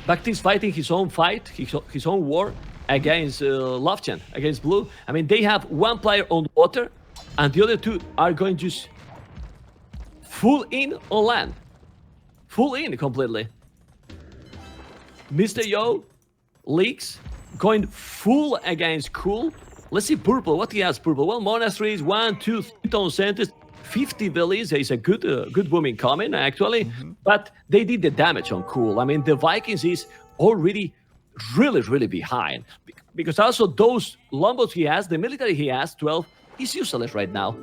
B: Bact is fighting his own fight, his own war against Lofchen, against Blue. I mean, they have one player on water, and the other two are going just full in on land. Full in completely. Mr. Yo, Leaks, going full against Cool. Let's see Purple. What he has, Purple? Well, monasteries, 1, 2, 3 town centers. 50 villages is a good booming coming, actually. But they did the damage on Cool. I mean, the Vikings is already really behind. Because also those longboats he has, the military he has, 12, is useless right now.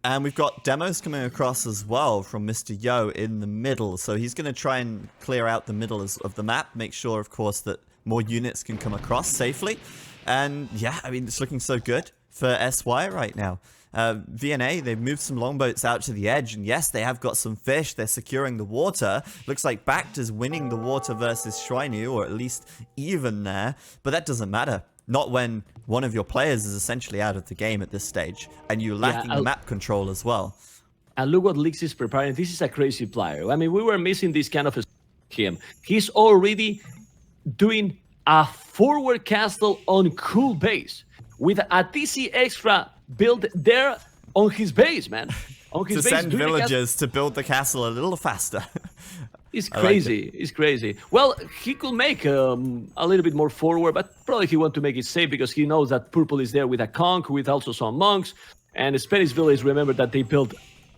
A: And we've got demos coming across as well from Mr. Yo in the middle. So he's going to try and clear out the middle of the map. Make sure, of course, that more units can come across safely. And yeah, I mean, it's looking so good for SY right now. VNA, they've moved some longboats out to the edge, and yes, they have got some fish. They're securing the water. Looks like Bact is winning the water versus Shrinu, or at least even there. But that doesn't matter. Not when one of your players is essentially out of the game at this stage, and you're lacking the map control as well.
B: And look what Leaks is preparing. This is a crazy player. I mean, we were missing this kind of him. He's already doing a forward castle on Cool base with a TC extra built there on his base, man. On his
A: to
B: base,
A: send villagers to build the castle a little faster.
B: It's crazy. It's crazy. Well, he could make a little bit more forward, but probably he wants to make it safe because he knows that Purple is there with a conch, with also some monks. And the Spanish village, remember that they built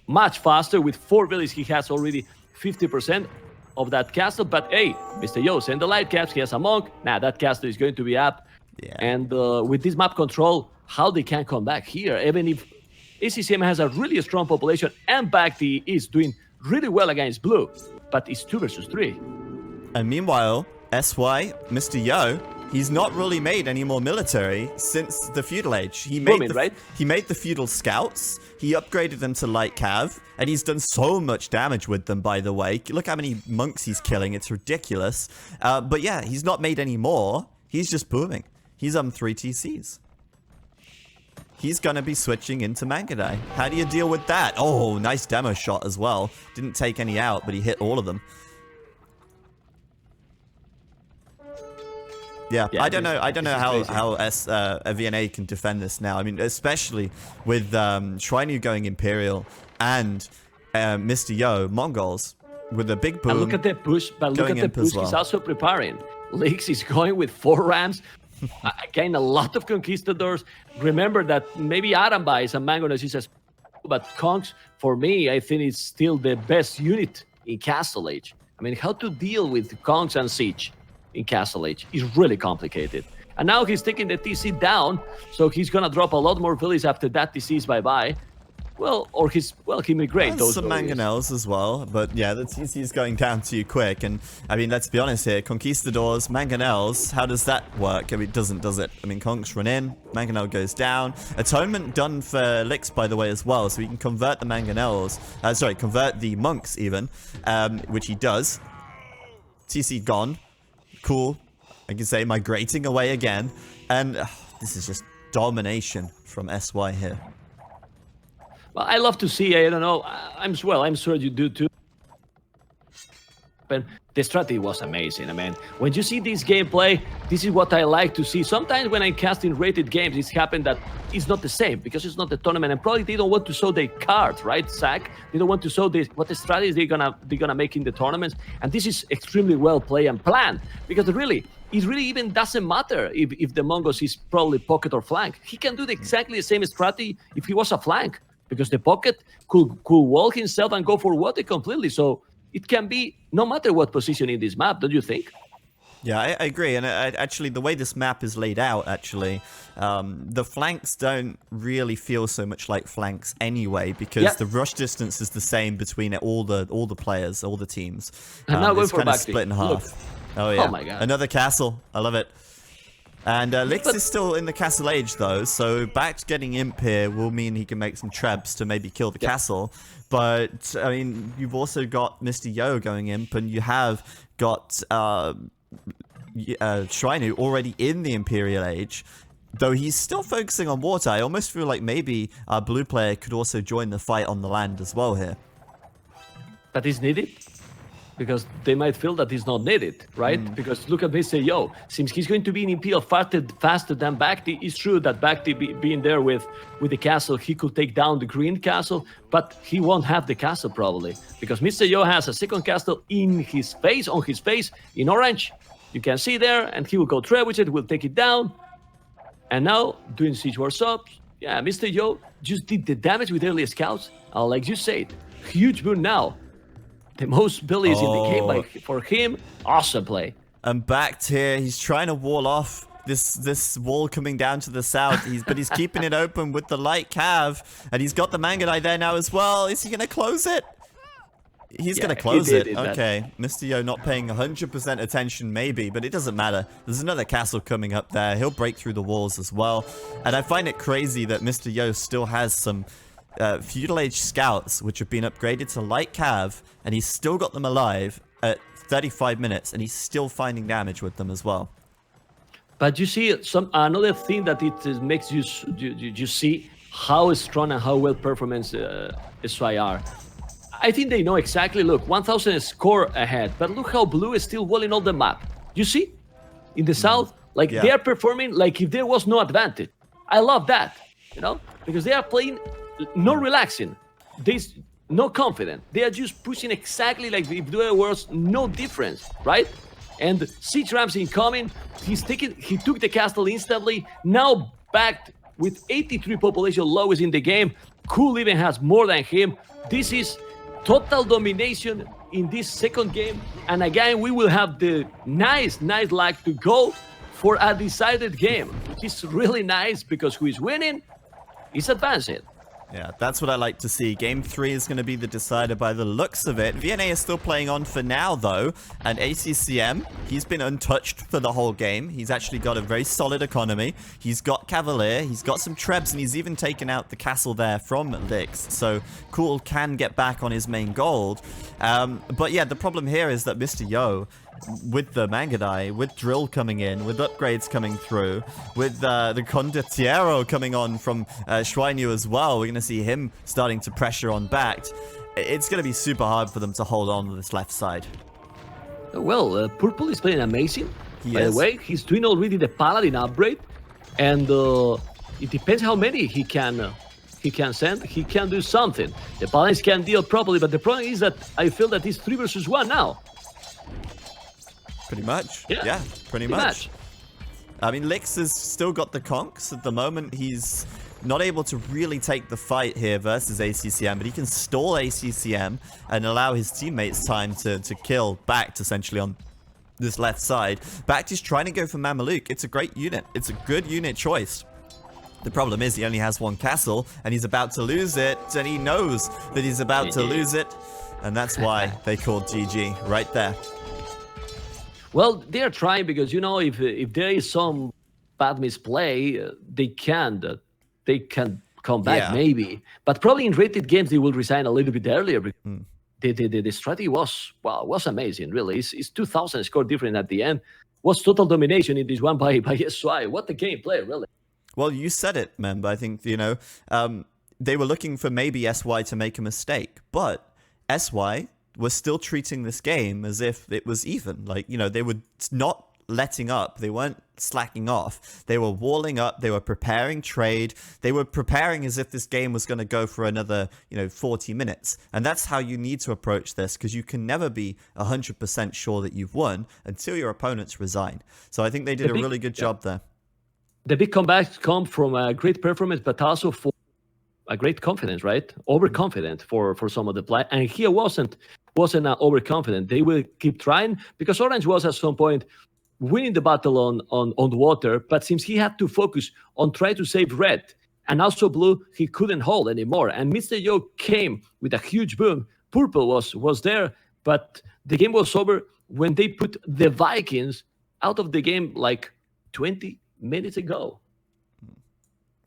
B: much faster. With 4 villages, he has already 50% of that castle. But hey, Mr. Yo, send the light caps. He has a monk. Nah, that castle is going to be up. Yeah. And with this map control, how they can come back here, even if ECCM has a really strong population and Bacti is doing really well against Blue, but it's 2 versus 3.
A: And meanwhile, SY, Mr. Yo, he's not really made any more military since the feudal age. He made he made the feudal scouts, he upgraded them to light cav, and he's done so much damage with them, by the way. Look how many monks he's killing, it's ridiculous. But yeah, he's not made any more. He's just booming. He's 3 TCs. He's going to be switching into Mangadai. How do you deal with that? Oh, nice demo shot as well. Didn't take any out, but he hit all of them. Yeah, I don't know how a VNA can defend this now. I mean, especially with Shrinu going Imperial and Mr. Yo, Mongols, with a big boom.
B: And look at the push, but look at the push he's also preparing. Leaks is going with 4 rams. Again, a lot of conquistadors. Remember that maybe Aramba is a Mangones, he says, but Conks, for me, I think it's still the best unit in Castle Age. I mean, how to deal with Conks and Siege in Castle Age is really complicated. And now he's taking the TC down, so he's gonna drop a lot more villages after that TC is bye-bye. Well, or he migrate those
A: some mangonels as well, but yeah, the TC is going down too quick. And I mean, let's be honest here, conquistadors, mangonels, how does that work? I mean, it doesn't, does it? I mean, conks run in, mangonel goes down. Atonement done for Licks, by the way, as well, so he can convert the mangonels, convert the monks even, which he does. TC gone, cool. I can say migrating away again, and this is just domination from SY here.
B: Well, I love to see, I don't know, I'm sure you do too. The strategy was amazing. I mean, when you see this gameplay, this is what I like to see. Sometimes when I'm casting rated games, it's happened that it's not the same because it's not the tournament, and probably they don't want to show their cards, right, Zach? They don't want to show what the strategies they're gonna make in the tournaments, and this is extremely well played and planned because it really even doesn't matter if the Mongoose is probably pocket or flank. He can do exactly the same strategy if he was a flank because the pocket could wall himself and go for water completely. So it can be no matter what position in this map, don't you think?
A: Yeah, I agree. And actually, the way this map is laid out, actually, the flanks don't really feel so much like flanks anyway, because the rush distance is the same between all the players, all the teams.
B: And now going
A: it's
B: for
A: kind of
B: back
A: split in half.
B: Look.
A: Oh yeah!
B: Oh my God!
A: Another castle. I love it. And Lix is still in the castle age though, so back getting imp here will mean he can make some trebs to maybe kill the castle. But I mean, you've also got Mr. Yo going imp, and you have got Shrinu already in the Imperial Age. Though he's still focusing on water, I almost feel like maybe our blue player could also join the fight on the land as well here.
B: That is needed? Because they might feel that it's not needed, right? Because look at Mr. Yo. Seems he's going to be in Imperial faster than Bhakti. It's true that Bhakti being there with the castle, he could take down the green castle, but he won't have the castle probably. Because Mr. Yo has a second castle on his face, in orange. You can see there, and he will go trade with it, will take it down. And now, doing siege war subs, yeah, Mr. Yo just did the damage with early scouts. Like you said, huge boon now. The most billies in the game for him. Awesome play.
A: And backed here, he's trying to wall off this wall coming down to the south. But he's keeping it open with the light cav, and he's got the Mangonite there now as well. Is he gonna close it? He's gonna close it. Okay, Mr. Yo not paying 100% attention maybe, but it doesn't matter. There's another castle coming up there. He'll break through the walls as well. And I find it crazy that Mr. Yo still has some feudal age scouts which have been upgraded to light cav, and he's still got them alive at 35 minutes, and he's still finding damage with them as well.
B: But you see, another thing that it makes you see how strong and how well performance SY are. I think they know exactly. Look, 1,000 score ahead, but look how blue is still walling all the map. You see, in the south, like they are performing like if there was no advantage. I love that, you know, because they are playing. No relaxing, there's no confident. They are just pushing exactly like if there was no difference, right? And siege ramps incoming. He took the castle instantly. Now backed with 83 population, lowest in the game. Cool even has more than him. This is total domination in this second game. And again, we will have the nice luck to go for a decided game, which is really nice because who is winning is advancing.
A: Yeah, that's what I like to see. Game 3 is going to be the decider by the looks of it. VNA is still playing on for now, though. And ACCM, he's been untouched for the whole game. He's actually got a very solid economy. He's got Cavalier, he's got some trebs, and he's even taken out the castle there from Lix. So Cool can get back on his main gold. But yeah, the problem here is that Mr. Yo, with the Mangadai, with Drill coming in, with upgrades coming through, with the Condottiero coming on from Shrinu as well, we're going to see him starting to pressure on backed. It's going to be super hard for them to hold on to this left side.
B: Well, Purple is playing amazing. By the way, he's doing already the Paladin upgrade, and it depends how many he can send. He can do something. The Paladins can deal properly, but the problem is that I feel that it's 3 versus 1 now.
A: Pretty much. Yeah, pretty much. I mean, Lix has still got the conks. At the moment, he's not able to really take the fight here versus ACCM, but he can stall ACCM and allow his teammates time to kill Backed, essentially, on this left side. Backed is trying to go for Mameluke. It's a great unit. It's a good unit choice. The problem is he only has one castle, and he's about to lose it, and he knows that he's about to lose it, and that's why they called GG right there.
B: Well, they are trying because, you know, if there is some bad misplay, they can come back maybe. But probably in rated games, they will resign a little bit earlier. The strategy was amazing, really. It's 2,000 score different at the end. Was total domination in this one by SY. What a gameplay, really.
A: Well, you said it, Member. I think, you know, they were looking for maybe SY to make a mistake. But SY were still treating this game as if it was even. Like, you know, they were not letting up. They weren't slacking off. They were walling up. They were preparing trade. They were preparing as if this game was going to go for another, 40 minutes. And that's how you need to approach this, because you can never be 100% sure that you've won until your opponents resign. So I think they did a really good job there.
B: The big comebacks come from a great performance, but also for a great confidence, right? Overconfident for some of the play. And here wasn't overconfident. They will keep trying, because Orange was at some point winning the battle on the water, but since he had to focus on trying to save red, and also blue, he couldn't hold anymore. And Mr. Yo came with a huge boom. Purple was there, but the game was over when they put the Vikings out of the game like 20 minutes ago.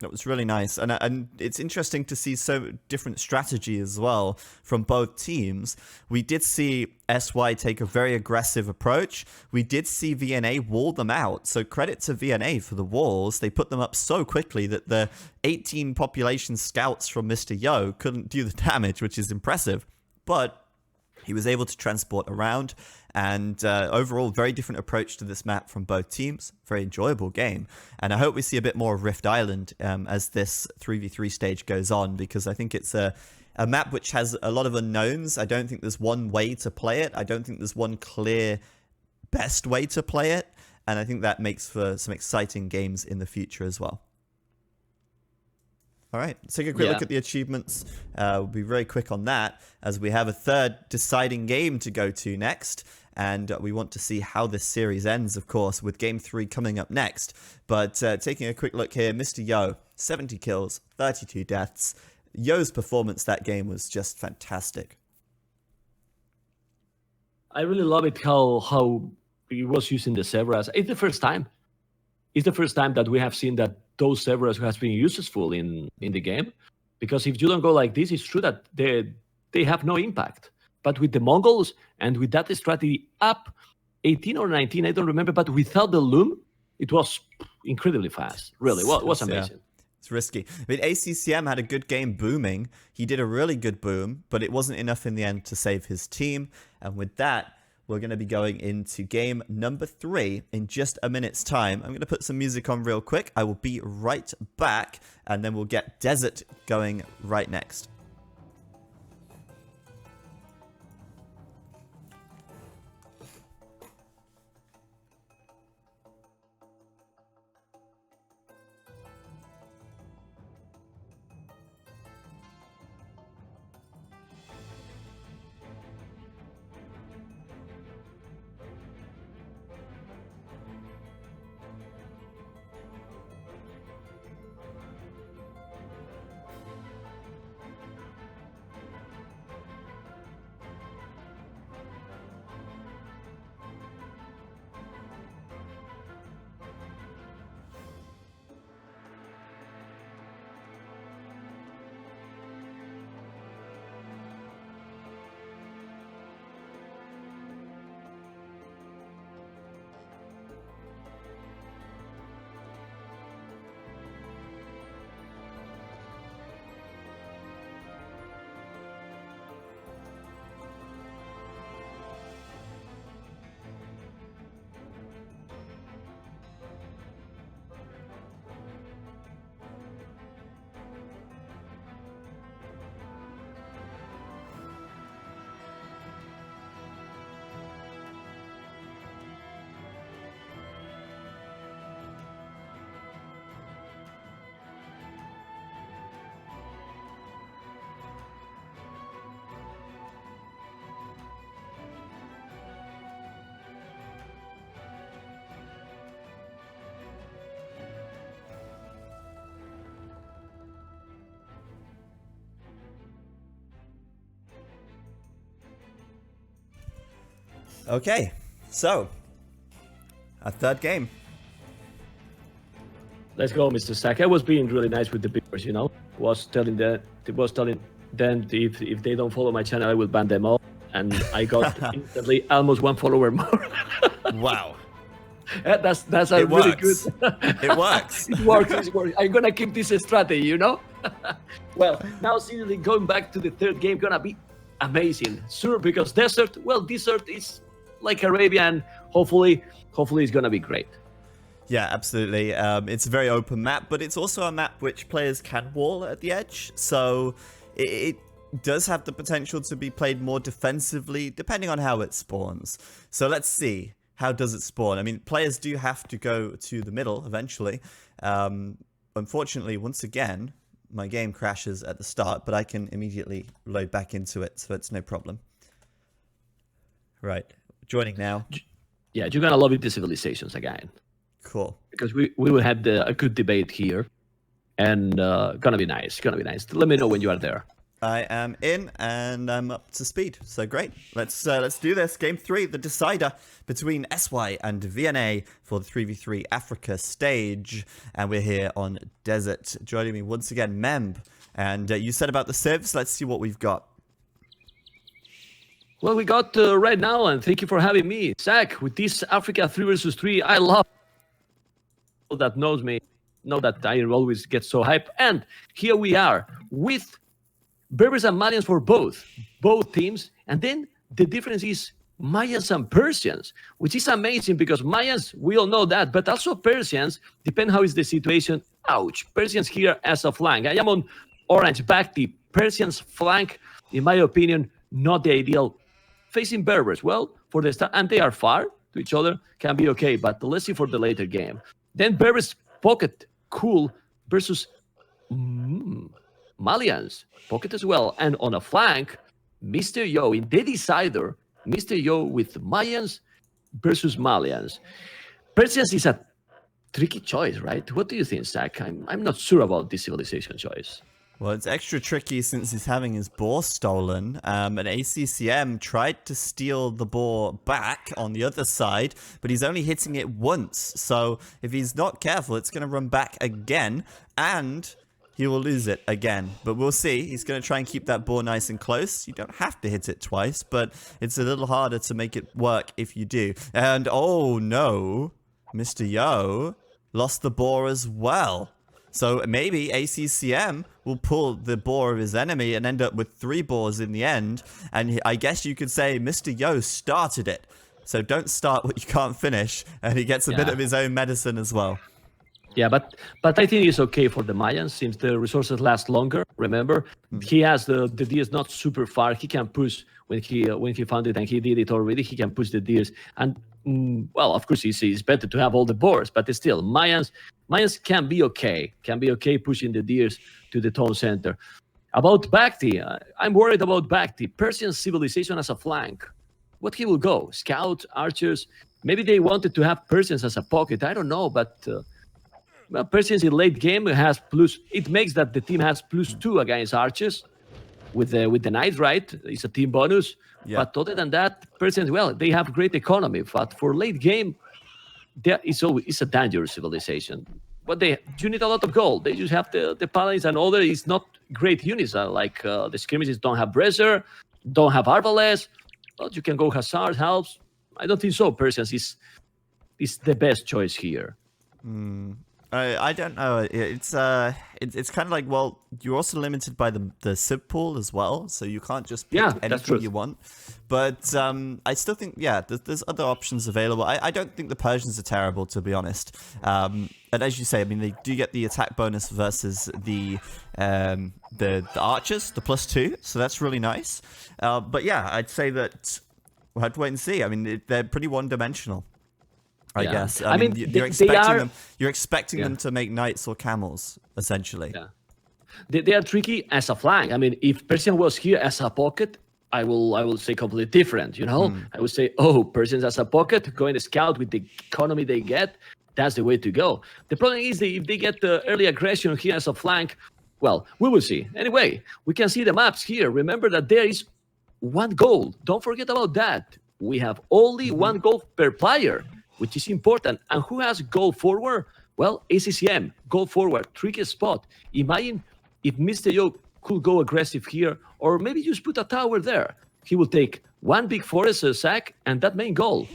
A: That was really nice. And it's interesting to see so different strategy as well from both teams. We did see SY take a very aggressive approach. We did see VNA wall them out. So credit to VNA for the walls. They put them up so quickly that the 18 population scouts from Mr. Yo couldn't do the damage, which is impressive. But he was able to transport around, and overall, very different approach to this map from both teams. Very enjoyable game. And I hope we see a bit more of Rift Island as this 3v3 stage goes on, because I think it's a map which has a lot of unknowns. I don't think there's one way to play it. I don't think there's one clear best way to play it. And I think that makes for some exciting games in the future as well. All right, let's take a quick look at the achievements. We'll be very quick on that, as we have a third deciding game to go to next. And we want to see how this series ends, of course, with Game 3 coming up next. But taking a quick look here, Mr. Yo, 70 kills, 32 deaths. Yo's performance that game was just fantastic.
B: I really love it how he was using the Severas. It's the first time. It's the first time that we have seen that those Severas has been useful in the game. Because if you don't go like this, it's true that they have no impact. But with the Mongols and with that strategy up 18 or 19, I don't remember, but without the loom, it was incredibly fast. Really, well, it was amazing.
A: Yeah. It's risky. I mean, ACCM had a good game booming. He did a really good boom, but it wasn't enough in the end to save his team. And with that, we're going to be going into game number 3 in just a minute's time. I'm going to put some music on real quick. I will be right back, and then we'll get Desert going right next. Okay, so a third game.
B: Let's go, Mr. Sack. I was being really nice with the viewers, you know. Was telling them if they don't follow my channel, I will ban them all. And I got instantly almost 1 follower more.
A: Wow.
B: That's a really good.
A: It works.
B: It works. I'm gonna keep this strategy, you know. Well, now seriously, going back to the third game, gonna be amazing. Sure, because desert is like Arabian. Hopefully it's gonna be great.
A: Yeah, absolutely. It's a very open map, but it's also a map which players can wall at the edge, so it does have the potential to be played more defensively, depending on how it spawns. So let's see, how does it spawn? I mean, players do have to go to the middle eventually. Unfortunately, once again, my game crashes at the start, but I can immediately load back into it, so it's no problem. Right, joining now.
B: Yeah, you're gonna love it, the civilizations again.
A: Cool.
B: Because we will have a good debate here, and gonna be nice. Let me know when you are there.
A: I am in and I'm up to speed. So great. Let's do this. Game 3, the decider between SY and VNA for the 3v3 Africa stage. And we're here on Desert. Joining me once again, Memb. And you said about the civs. Let's see what we've got.
B: Well, we got right now, and thank you for having me, Zach, with this Africa 3 versus 3. I love people that knows me, know that I always get so hyped. And here we are with Berbers and Malians for both teams. And then the difference is Mayans and Persians, which is amazing because Mayans, we all know that, but also Persians, depend how is the situation. Ouch, Persians here as a flank. I am on orange back. The Persians flank, in my opinion, not the ideal. Facing Berbers, well, for the start, and they are far to each other, can be okay, but let's see for the later game. Then Berbers pocket, cool, versus Malians, pocket as well. And on a flank, Mr. Yo in the decider, Mr. Yo with Mayans versus Malians. Persians is a tricky choice, right? What do you think, Zach? I'm not sure about this civilization choice.
A: Well, it's extra tricky since he's having his boar stolen. And ACCM tried to steal the boar back on the other side, but he's only hitting it once. So if he's not careful, it's going to run back again, and he will lose it again. But we'll see. He's going to try and keep that boar nice and close. You don't have to hit it twice, but it's a little harder to make it work if you do. And oh no, Mr. Yo lost the boar as well. So maybe ACCM will pull the boar of his enemy and end up with 3 boars in the end. And I guess you could say Mr. Yo started it. So don't start what you can't finish. And he gets a bit of his own medicine as well.
B: Yeah, but I think it's okay for the Mayans since the resources last longer. Remember, he has the deers not super far. He can push when he found it, and he did it already. He can push the deers, and well, of course, it's better to have all the boars, but still, Mayans can be okay pushing the deers to the town center. About Bhakti, I'm worried about Bhakti. Persian civilization as a flank. What he will go? Scout, archers. Maybe they wanted to have Persians as a pocket. I don't know, but. Well, Persians in late game has plus. It makes that the team has +2 against archers with the knight, right? It's a team bonus. Yeah. But other than that, Persians, well, they have great economy. But for late game, it's a dangerous civilization. But you need a lot of gold. They just have the paladins and other. It's not great units. Like the skirmishes don't have bracer, don't have arbalest. Well, you can go Hussars, helps. I don't think so. Persians is the best choice here.
A: I don't know. It's kind of like, well, you're also limited by the civ pool as well, so you can't just pick anything you want. But I still think, there's other options available. I don't think the Persians are terrible, to be honest. And as you say, I mean, they do get the attack bonus versus the archers, the +2, so that's really nice. But yeah, I'd say that we'll have to wait and see. I mean, they're pretty one-dimensional. I guess. I mean, you're expecting them to make knights or camels, essentially.
B: Yeah. They are tricky as a flank. I mean, if Persian was here as a pocket, I will say completely different, you know? I would say, Persians as a pocket, going to scout with the economy they get, that's the way to go. The problem is that if they get the early aggression here as a flank, well, we will see. Anyway, we can see the maps here. Remember that there is 1 goal. Don't forget about that. We have only 1 goal per player, which is important. And who has goal forward? Well, ACCM, goal forward, tricky spot. Imagine if Mr. Yo could go aggressive here, or maybe just put a tower there. He will take 1 big forest sack and that main goal.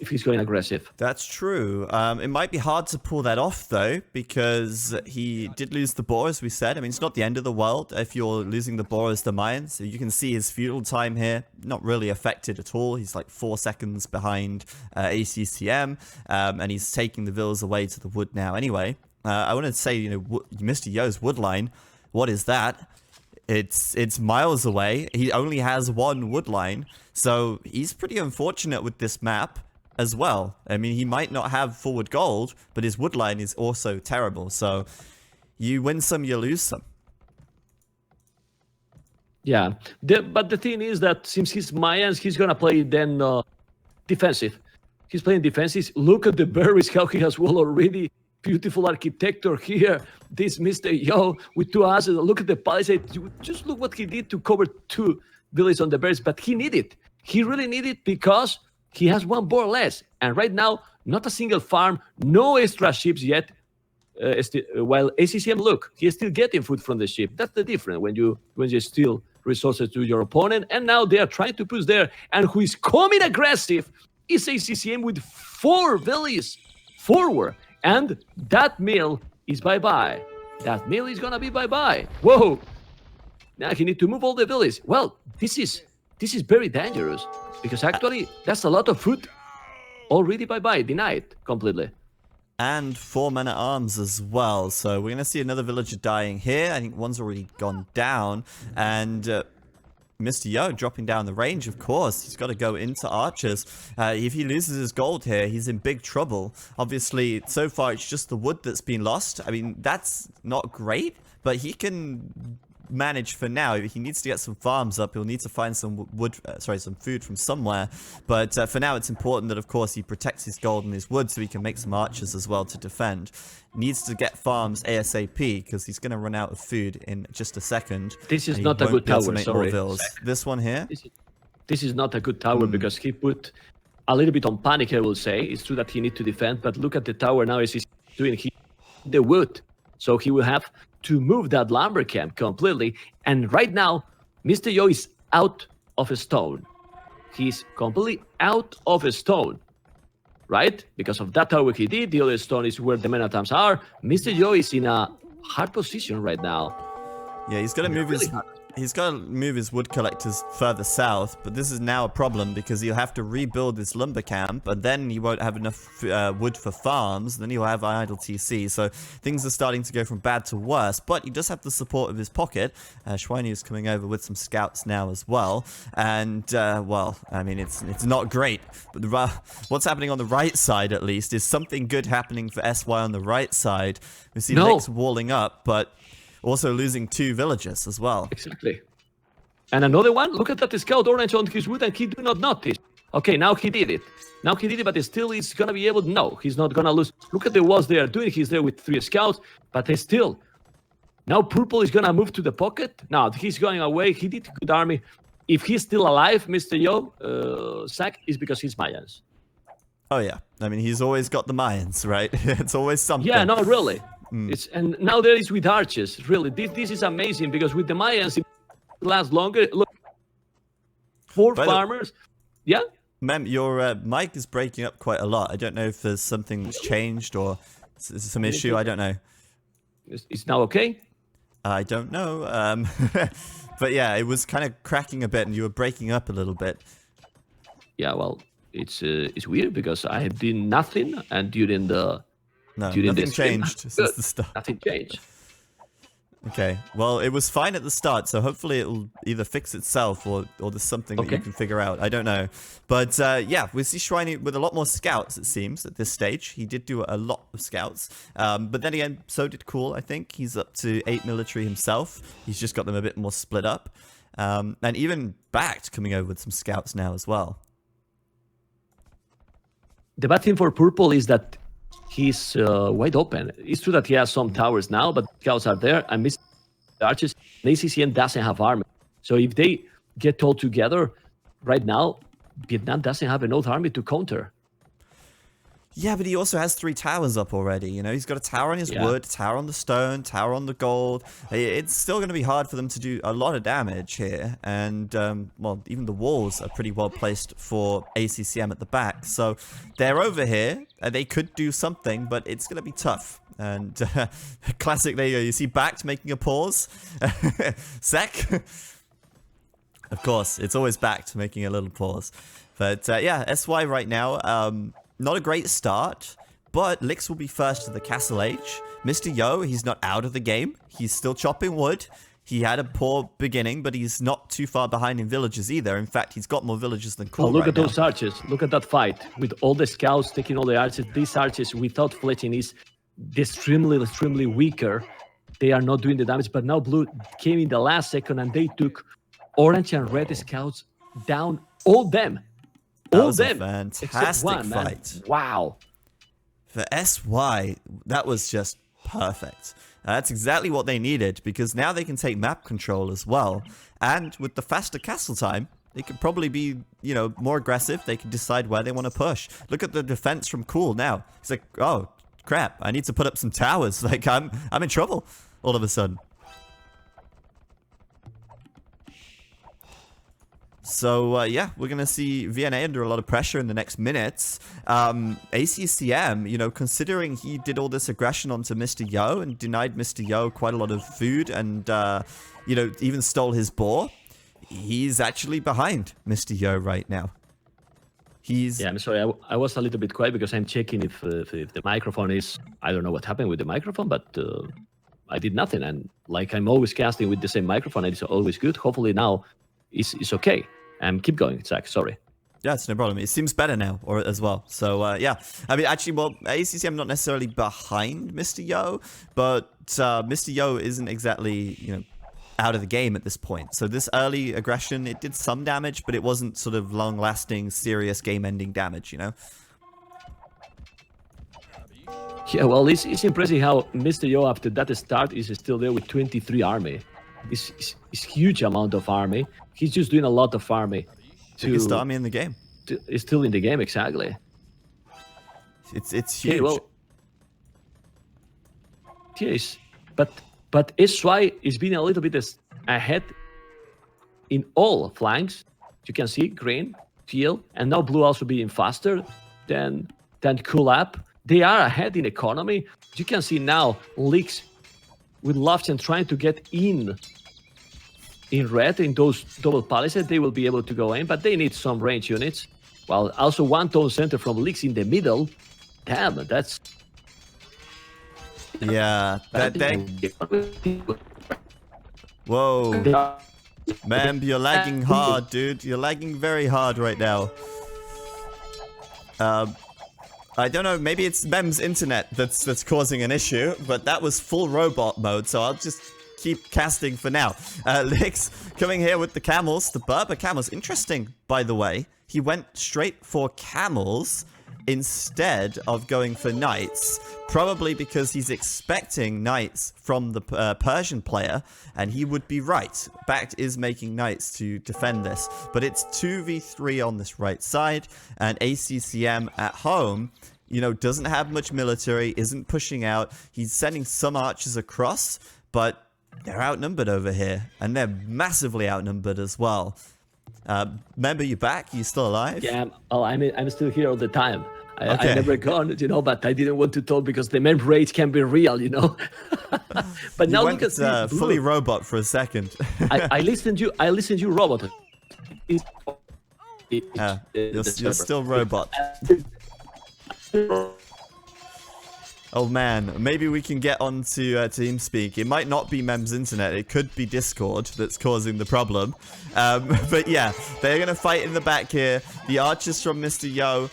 B: if he's going aggressive.
A: That's true. It might be hard to pull that off, though, because he did lose the boar, as we said. I mean, it's not the end of the world if you're losing the boar as the Mayans. So you can see his feudal time here, not really affected at all. He's like 4 seconds behind ACCM, and he's taking the villas away to the wood now anyway. I want to say, you know, Mr. Yo's wood line, what is that? It's miles away. He only has 1 wood line, so he's pretty unfortunate with this map as well. I mean, he might not have forward gold, but his wood line is also terrible. So you win some, you lose some.
B: Yeah, but the thing is that since he's Mayans, he's gonna play then defensive. He's playing defensive. Look at the berries, how he has wall already. Beautiful architecture here. This Mr. Yo with 2 asses. Look at the palisade. Just look what he did to cover 2 villages on the berries, but he needed it. He really needed it because he has 1 boar less. And right now, not a single farm, no extra ships yet. While ACCM, look, he's still getting food from the ship. That's the difference when you steal resources to your opponent. And now they are trying to push there. And who is coming aggressive is ACCM with 4 villages forward. And that mill is bye-bye. That mill is gonna be bye-bye. Whoa! Now he need to move all the villages. Well, this is very dangerous because actually that's a lot of food already bye-bye, denied completely.
A: And 4 men at arms as well. So we're gonna see another villager dying here. I think one's already gone down, and Mr. Yo dropping down the range, of course. He's got to go into archers. If he loses his gold here, he's in big trouble. Obviously, so far, it's just the wood that's been lost. I mean, that's not great, but he can manage for now. He needs to get some farms up. He'll need to find some some food from somewhere. But for now, it's important that, of course, he protects his gold and his wood so he can make some archers as well to defend. Needs to get farms ASAP because he's going to run out of food in just a second.
B: This is not a good tower, sorry.
A: This one here?
B: This is not a good tower because he put a little bit on panic, I will say. It's true that he needs to defend, but look at the tower now as he's doing the wood. So he will have to move that lumber camp completely. And right now, Mr. Yo is out of a stone. He's completely out of a stone. Right? Because of that tower he did, the other stone is where the men-at-arms are. Mr. Yo is in a hard position right now.
A: Yeah, he's got to move his wood collectors further south, but this is now a problem because he'll have to rebuild this lumber camp, and then he won't have enough wood for farms, then he'll have idle TC, so things are starting to go from bad to worse, but he does have the support of his pocket. Schweini is coming over with some scouts now as well, and, well, I mean, it's not great, but what's happening on the right side, at least, is something good happening for SY on the right side. We see Lex walling up, but also losing 2 villagers as well.
B: Exactly. And another one, look at that scout orange on his wood and he do not notice. Okay, now he did it. Now he did it, but still he's going to be able to... No, he's not going to lose. Look at the walls they are doing. He's there with 3 scouts, but they still... Now purple is going to move to the pocket. Now he's going away. He did a good army. If he's still alive, Mr. Yo, Sack, is because he's Mayans.
A: Oh, yeah. I mean, he's always got the Mayans, right? It's always something.
B: Yeah, no, really. And now there is with archers. Really, this is amazing because with the Mayans, it lasts longer. Look, 4 farmers. Yeah?
A: Mem, your mic is breaking up quite a lot. I don't know if there's something that's changed or some issue. I don't know.
B: It's now okay?
A: I don't know. But yeah, it was kind of cracking a bit and you were breaking up a little bit.
B: Yeah, well, it's weird because I have done nothing and during the...
A: No, nothing changed since the start.
B: Nothing changed.
A: Okay, well, it was fine at the start, so hopefully it'll either fix itself or there's something that you can figure out. I don't know. But yeah, we see Schweini with a lot more scouts, it seems, at this stage. He did do a lot of scouts. But then again, so did Cool, I think. He's up to 8 military himself. He's just got them a bit more split up. And even Backed coming over with some scouts now as well.
B: The bad thing for Purple is that he's wide open. It's true that he has some towers now, but scouts are there, and Mr. Archers, the ACCN doesn't have army. So if they get all together, right now, Vietnam doesn't have enough army to counter.
A: Yeah, but he also has 3 towers up already, you know? He's got a tower on his wood, tower on the stone, tower on the gold. It's still going to be hard for them to do a lot of damage here. And, well, even the walls are pretty well placed for ACCM at the back. So they're over here. They could do something, but it's going to be tough. And classic, there you see Backed making a pause. Sec. Of course, it's always Backed making a little pause. But yeah, SY right now, not a great start, but Lix will be first to the Castle Age. Mr. Yo, he's not out of the game. He's still chopping wood. He had a poor beginning, but he's not too far behind in villages either. In fact, he's got more villages than Cool
B: Look
A: right
B: at those
A: now.
B: archers. Look at that fight. With all the scouts taking all the archers, these archers without fletching is extremely weaker. They are not doing the damage, but now Blue came in the last second and they took orange and red scouts down, all them.
A: That
B: All
A: was
B: them.
A: a fantastic
B: one,
A: fight.
B: Man. Wow.
A: For SY, that was just perfect. That's exactly what they needed, because now they can take map control as well. And with the faster castle time, they could probably be, you know, more aggressive. They can decide where they want to push. Look at the defense from Cool now. He's like, oh, crap, I need to put up some towers. Like, I'm in trouble all of a sudden. So, yeah, we're going to see VNA under a lot of pressure in the next minutes. ACCM, you know, considering he did all this aggression onto Mr. Yo and denied Mr. Yo quite a lot of food and, you know, even stole his boar, he's actually behind Mr. Yo right now. He's...
B: Yeah, I'm sorry. I was a little bit quiet because I'm checking if the microphone is... I don't know what happened with the microphone, but I did nothing. And like I'm always casting with the same microphone, it's always good. Hopefully now it's okay. Keep going, Zach. Sorry.
A: Yeah, it's no problem. It seems better now, or as well. So yeah, I mean, actually, well, ACCM not necessarily behind Mr. Yo, but Mr. Yo isn't exactly, you know, out of the game at this point. So this early aggression, it did some damage, but it wasn't sort of long-lasting, serious game-ending damage, you know.
B: Yeah, well, it's impressive how Mr. Yo after that start is still there with 23 army. It's huge amount of army. He's just doing a lot of army.
A: Biggest army in the game.
B: It's still in the game, exactly.
A: It's huge.
B: Okay, well, yes, but SY is being a little bit ahead in all flanks. You can see green, teal, and now blue also being faster than Cool Up. They are ahead in economy. You can see now Leaks with Lofton trying to get in red in those double palisades. They will be able to go in, but they need some range units. While also one tone center from Leaks in the middle. Damn, that's...
A: Yeah, Whoa. Man, you're lagging hard, dude. You're lagging very hard right now. I don't know, maybe it's Mem's internet that's causing an issue, but that was full robot mode, so I'll just keep casting for now. Lix coming here with the camels, the Berber camels. Interesting, by the way. He went straight for camels instead of going for knights, probably because he's expecting knights from the Persian player, and he would be right. Backed is making knights to defend this, but it's 2v3 on this right side, and ACCM at home, you know, doesn't have much military, isn't pushing out. He's sending some archers across, but they're outnumbered over here, and they're massively outnumbered as well. Remember, you back? You still alive?
B: Yeah, I'm still here all the time.
A: Okay.
B: I never gone, you know, but I didn't want to talk because the mem rage can be real, you know. But now look at this,
A: fully robot for a second.
B: I listened you. Robot.
A: You're still robot. Oh man, maybe we can get onto TeamSpeak. It might not be Mem's internet. It could be Discord that's causing the problem. But yeah, they're going to fight in the back here. The archers from Mr. Yo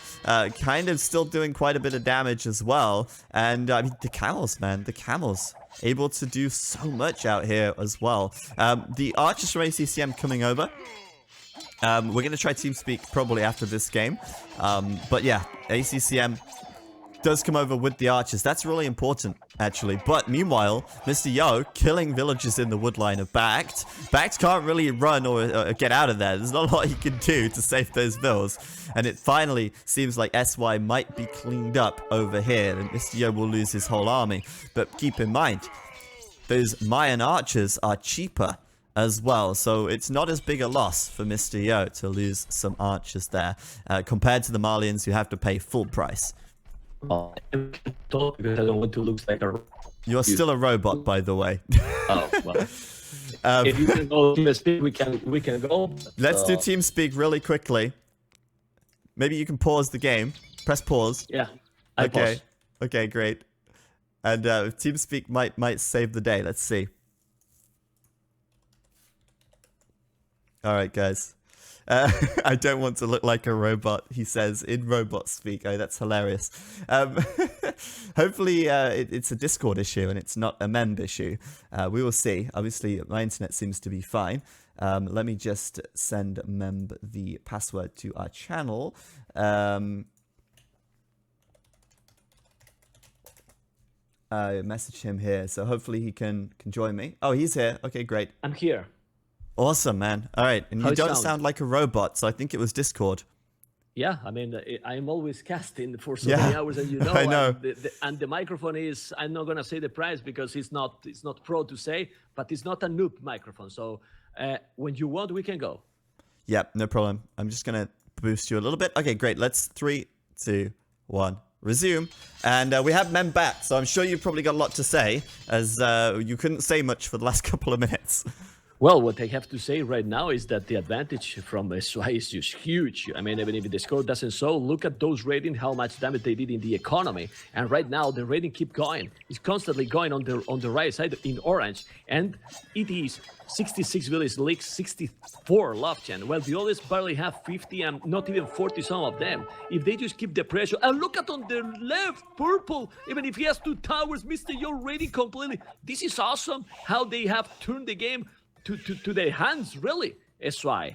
A: kind of still doing quite a bit of damage as well. And I mean, the camels, man, the camels. Able to do so much out here as well. The archers from ACCM coming over. We're going to try TeamSpeak probably after this game. But yeah, ACCM does come over with the archers. That's really important, actually. But meanwhile, Mr. Yo killing villagers in the wood line of Backed. Backed can't really run or get out of there. There's not a lot he can do to save those vills. And it finally seems like SY might be cleaned up over here, and Mr. Yo will lose his whole army. But keep in mind, those Mayan archers are cheaper as well, so it's not as big a loss for Mr. Yo to lose some archers there, compared to the Malians who have to pay full price.
B: Oh, I don't because I don't want to look like a...
A: You're still a robot, by the way.
B: Oh, well. If you can go team speak, we can go.
A: Let's do team speak really quickly. Maybe you can pause the game. Press pause.
B: Yeah. I pause.
A: Okay, great. And TeamSpeak might save the day. Let's see. All right, guys. I don't want to look like a robot, he says in robot speak. Oh, that's hilarious. Hopefully it's a Discord issue and it's not a memb issue. We will see. Obviously, my internet seems to be fine. Let me just send memb the password to our channel. I message him here, so hopefully he can join me. Oh, he's here. Okay, great.
B: I'm here.
A: Awesome, man. All right, and you don't sound like a robot, so I think it was Discord.
B: Yeah, I mean, I'm always casting for so many hours, and you know,
A: I know.
B: And the microphone is, I'm not gonna say the price because it's not pro to say, but it's not a noob microphone. So when you want, we can go.
A: Yep, no problem. I'm just gonna boost you a little bit. Okay, great. Let's 3, 2, 1. Resume. And we have Mem back, so I'm sure you've probably got a lot to say, as you couldn't say much for the last couple of minutes.
B: Well, what I have to say right now is that the advantage from SY is just huge. I mean, even if the score doesn't show, look at those ratings, how much damage they did in the economy. And right now, the rating keep going. It's constantly going on the right side in orange. And it is 66 village leaks, 64 love chain. Well, the others barely have 50 and not even 40, some of them. If they just keep the pressure, and look at on the left, purple, even if he has 2 towers, Mr. Yo rating completely. This is awesome, how they have turned the game to their hands, really, SY.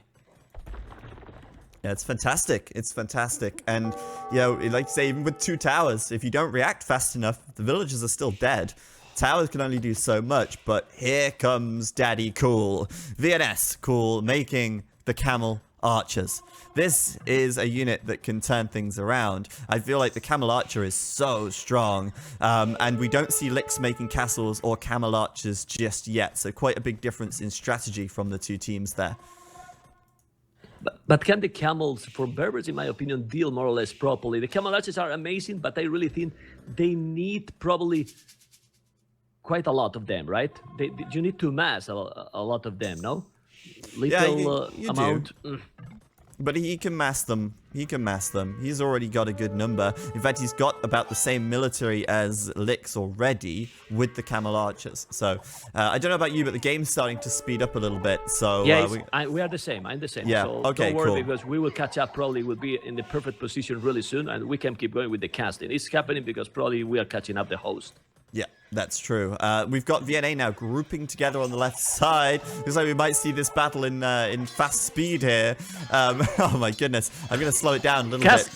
A: Yeah, it's fantastic. It's fantastic. And, you know, like you say, even with 2 towers, if you don't react fast enough, the villagers are still dead. Towers can only do so much, but here comes Daddy Cool. VNS Cool making the camel archers. This is a unit that can turn things around. I feel like the camel archer is so strong, and we don't see Licks making castles or camel archers just yet, so quite a big difference in strategy from the 2 teams there.
B: But can the camels, for Berbers, in my opinion, deal more or less properly? The camel archers are amazing, but I really think they need probably quite a lot of them, right? You need to mass a lot of them, no? Little
A: you
B: amount.
A: Do. But he can mass them. He can mass them. He's already got a good number. In fact, he's got about the same military as Licks already with the camel archers. So I don't know about you, but the game's starting to speed up a little bit. So
B: yeah, we are the same. I'm the same.
A: Yeah.
B: So
A: okay.
B: Don't worry,
A: cool.
B: because we will catch up. Probably will be in the perfect position really soon, and we can keep going with the casting. It's happening because probably we are catching up the host.
A: Yeah, that's true. We've got VNA now grouping together on the left side. Looks like we might see this battle in fast speed here. Oh my goodness. I'm going to slow it down a little bit.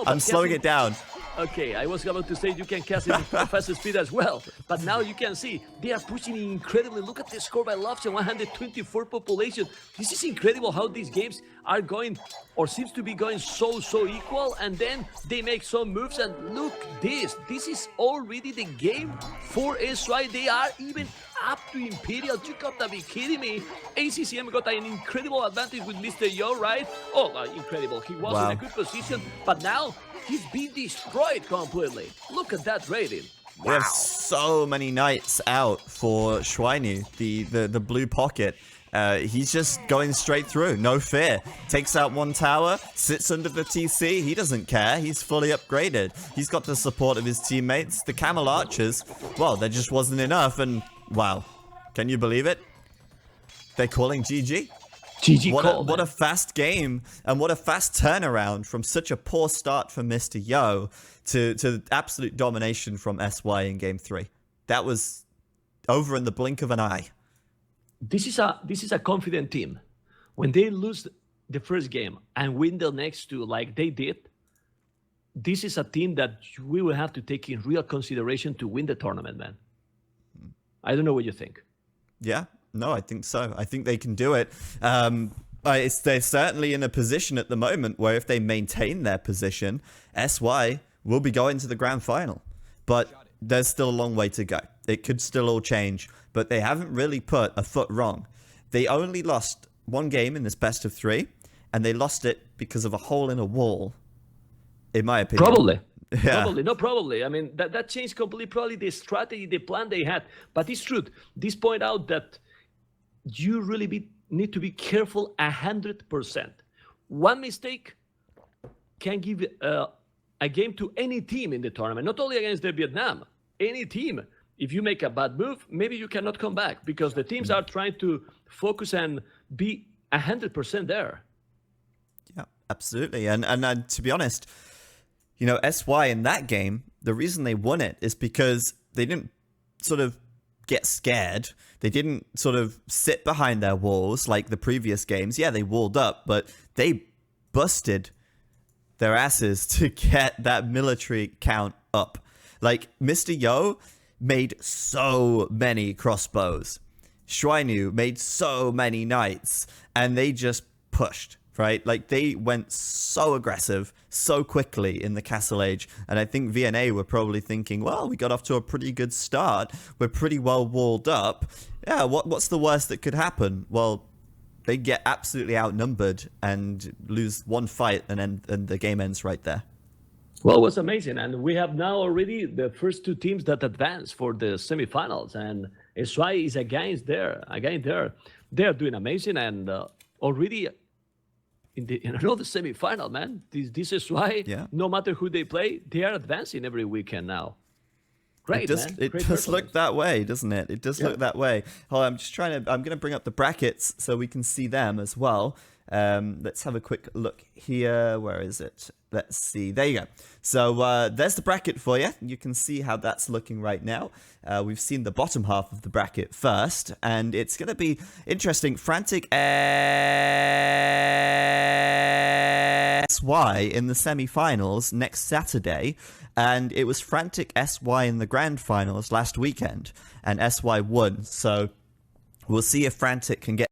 A: I'm slowing it down.
B: Okay, I was about to say you can cast it in faster speed as well, but now you can see they are pushing incredibly. Look at the score by Lofton, 124 population. This is incredible how these games are going, or seems to be going so equal, and then they make some moves, and look this is already the game for SY. They are even up to Imperial. You gotta be kidding me. ACCM got an incredible advantage with Mr. Yo, right? Oh, incredible. He was in a good position, but now he's been destroyed completely. Look at that rating. Wow.
A: We have so many knights out for Schweinu, the blue pocket. He's just going straight through, no fear. Takes out 1 tower, sits under the TC. He doesn't care. He's fully upgraded. He's got the support of his teammates. The camel archers, well, there just wasn't enough. And wow, can you believe it? They're calling GG. What a fast game, and what a fast turnaround from such a poor start from Mr. Yo to absolute domination from SY in game 3. That was over in the blink of an eye.
B: This is a confident team. When they lose the first game and win the next 2 like they did, this is a team that we will have to take in real consideration to win the tournament, man. I don't know what you think.
A: Yeah, no, I think so. I think they can do it. They're certainly in a position at the moment where if they maintain their position, SY will be going to the grand final. But there's still a long way to go. It could still all change, but they haven't really put a foot wrong. They only lost one game in this best of 3, and they lost it because of a hole in a wall, in my opinion.
B: Probably.
A: Yeah.
B: Probably. I mean, that changed completely, probably the strategy, the plan they had. But it's true. This point out that you really need to be careful 100%. One mistake can give a game to any team in the tournament, not only against the Vietnam, any team. If you make a bad move, maybe you cannot come back because the teams are trying to focus and be 100% there.
A: Yeah, absolutely. And to be honest, you know, SY in that game, the reason they won it is because they didn't sort of get scared. They didn't sort of sit behind their walls like the previous games. Yeah, they walled up, but they busted their asses to get that military count up. Like, Mr. Yo made so many crossbows. Shuainu made so many knights, and they just pushed, right? Like, they went so aggressive so quickly in the Castle Age, and I think VNA were probably thinking, well, we got off to a pretty good start. We're pretty well walled up. Yeah, what's the worst that could happen? Well, they get absolutely outnumbered and lose one fight, and the game ends right there.
B: Well, it was amazing. And we have now already the first 2 teams that advance for the semifinals. And SY is again there. They are doing amazing. And already in another semifinal, man. This is why no matter who they play, they are advancing every weekend now. Great,
A: It does look that way, doesn't it? It does look that way. Oh, I'm going to bring up the brackets so we can see them as well. Let's have a quick look here. Where is it? Let's see. There you go. So there's the bracket for you. You can see how that's looking right now. We've seen the bottom half of the bracket first, and it's going to be interesting. Frantic SY in the semi-finals next Saturday, and it was Frantic SY in the grand finals last weekend, and SY won. So we'll see if Frantic can get